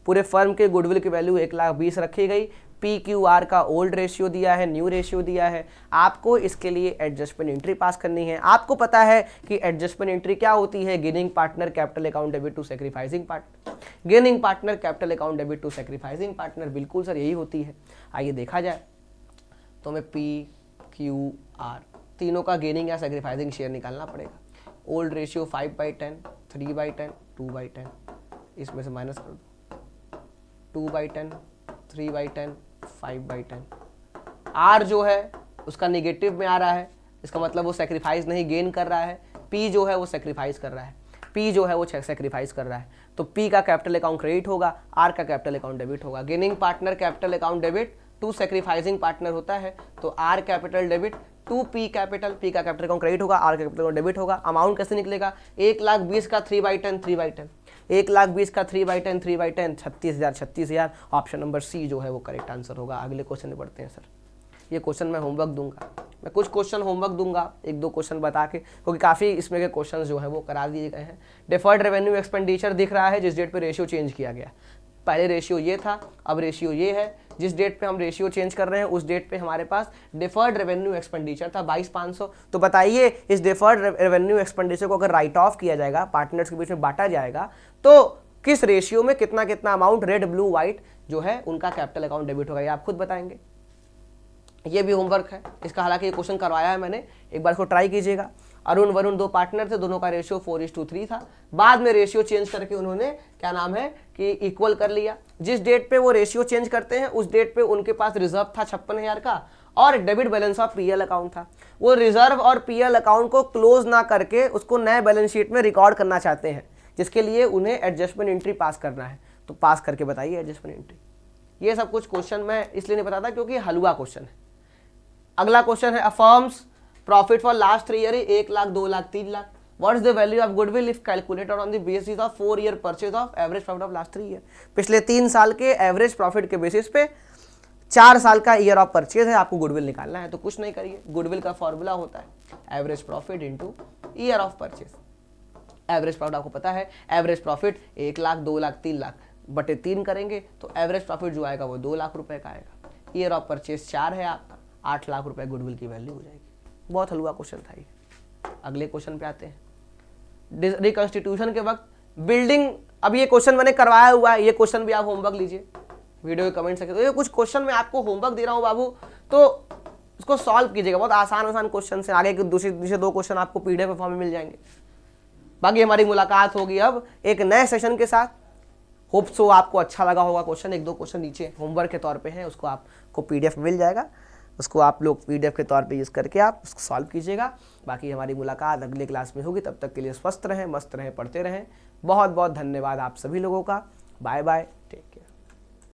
पूरे फर्म के गुडविल की वैल्यू 1,20,000 रखी गई। PQR का ओल्ड रेशियो दिया है, न्यू रेशियो दिया है। आपको इसके लिए एडजस्टमेंट एंट्री पास करनी है। आपको पता है कि एडजस्टमेंट एंट्री क्या होती है? Gaining partner capital account debit to sacrificing partner, gaining partner capital account debit to sacrificing partner. बिल्कुल सर यही होती है। आइए देखा जाए तो हमें PQR तीनों का गेनिंग या सैक्रिफाइसिंग शेयर निकालना पड़ेगा। ओल्ड रेशियो 5/10, 3/10, 2/10, इसमें से माइनस कर दो। 2/10, 3/10, 5/10। R जो है उसका नेगेटिव में आ रहा है, इसका मतलब वो सेक्रीफाइस नहीं गेन कर रहा है। P जो है वो सेक्रीफाइस कर रहा है। पी जो है वो सेक्रीफाइस कर रहा है, तो पी का कैपिटल अकाउंट क्रेडिट होगा, आर का कैपिटल अकाउंट डेबिट होगा। Gaining partner capital account debit to sacrificing partner होता है, तो R capital debit to P capital, P का कैपिटल अकाउंट क्रेडिट होगा, आर का कैपिटल अकाउंट डेबिट होगा। अमाउंट कैसे निकलेगा, 1,20,000 का 3/10 3/10, 1,20,000 का 3/10 3/10 36,000 36,000। ऑप्शन नंबर सी जो है वो करेक्ट आंसर होगा। अगले क्वेश्चन में बढ़ते हैं सर। ये क्वेश्चन मैं होमवर्क दूंगा, मैं कुछ क्वेश्चन होमवर्क दूंगा, 1-2 क्वेश्चन बता के, क्योंकि काफ़ी इसमें के क्वेश्चन जो है वो करा दिए गए हैं। डिफर्ड रेवेन्यू एक्सपेंडिचर दिख रहा है जिस डेट पे रेशियो चेंज किया गया, पहले रेशियो ये था, अब रेशियो ये है। जिस डेट पे हम रेशियो चेंज कर रहे हैं उस डेट पे हमारे पास डिफर्ड रेवेन्यू एक्सपेंडिचर था 22,500। तो बताइए इस डिफर्ड रेवेन्यू एक्सपेंडिचर को अगर राइट ऑफ किया जाएगा, पार्टनर्स के बीच में बांटा जाएगा, तो किस रेशियो में कितना कितना अमाउंट रेड ब्लू व्हाइट जो है उनका कैपिटल अकाउंट डेबिट होगा, ये आप खुद बताएंगे। ये भी होमवर्क है इसका, हालांकि ये क्वेश्चन करवाया है मैंने, एक बार इसको ट्राई कीजिएगा। अरुण वरुण 2 पार्टनर थे, दोनों का रेशियो 4:3 था। बाद में रेशियो चेंज करके उन्होंने क्या नाम है कि इक्वल कर लिया। जिस डेट पे वो रेशियो चेंज करते हैं उस डेट पे उनके पास रिजर्व था 56,000 का और debit balance of PL account था। वो रिजर्व और पीएल अकाउंट को क्लोज ना करके उसको नए बैलेंस शीट में रिकॉर्ड करना चाहते हैं, जिसके लिए उन्हें एडजस्टमेंट एंट्री पास करना है। तो पास करके बताइए एडजस्टमेंट एंट्री। ये सब कुछ क्वेश्चन मैं इसलिए नहीं बताता क्योंकि हलवा क्वेश्चन है। अगला क्वेश्चन है a firm's profit for last 3 year 1 lakh 2 lakh 3 lakh. What is the value of goodwill if calculated on the basis of 4 year purchase of average profit of last 3 year. पिछले 3 साल के एवरेज प्रॉफिट के बेसिस पे 4 साल का ईयर ऑफ परचेज है, आपको goodwill निकालना है। तो कुछ नहीं करिए, गुडविल का फॉर्मूला होता है average profit into year of purchase. Average profit आपको पता है, एवरेज प्रॉफिट 1 लाख 2 लाख 3 लाख बटे 3 करेंगे तो एवरेज प्रॉफिट जो आएगा वो 2 लाख रुपए का आएगा। ईयर ऑफ परचेज 4 है आपका, 8 लाख रुपए गुडविल की वैल्यू हो जाएगी। बहुत हलवा क्वेश्चन था ये। अगले क्वेश्चन पे आते हैं। रिकंस्टिट्यूशन के वक्त बिल्डिंग, अब ये क्वेश्चन मैंने करवाया हुआ है, ये क्वेश्चन भी आप होमवर्क लीजिए, वीडियो के कमेंट सेक्शन। तो ये कुछ क्वेश्चन मैं आपको होमवर्क दे रहा हूँ बाबू, तो उसको सॉल्व कीजिएगा। बहुत आसान क्वेश्चन से आगे के दूसरे 2 क्वेश्चन आपको पीडीएफ फॉर्म में मिल जाएंगे। बाकी हमारी मुलाकात होगी अब एक नए सेशन के साथ। होप सो आपको अच्छा लगा होगा क्वेश्चन। 1-2 क्वेश्चन नीचे होमवर्क के तौर पे हैं, उसको आपको पीडीएफ मिल जाएगा, उसको आप लोग पीडीएफ के तौर पे यूज़ करके आप उसको सॉल्व कीजिएगा। बाकी हमारी मुलाकात अगले क्लास में होगी, तब तक के लिए स्वस्थ रहें, मस्त रहें, पढ़ते रहें। बहुत बहुत धन्यवाद आप सभी लोगों का। Bye bye, take care.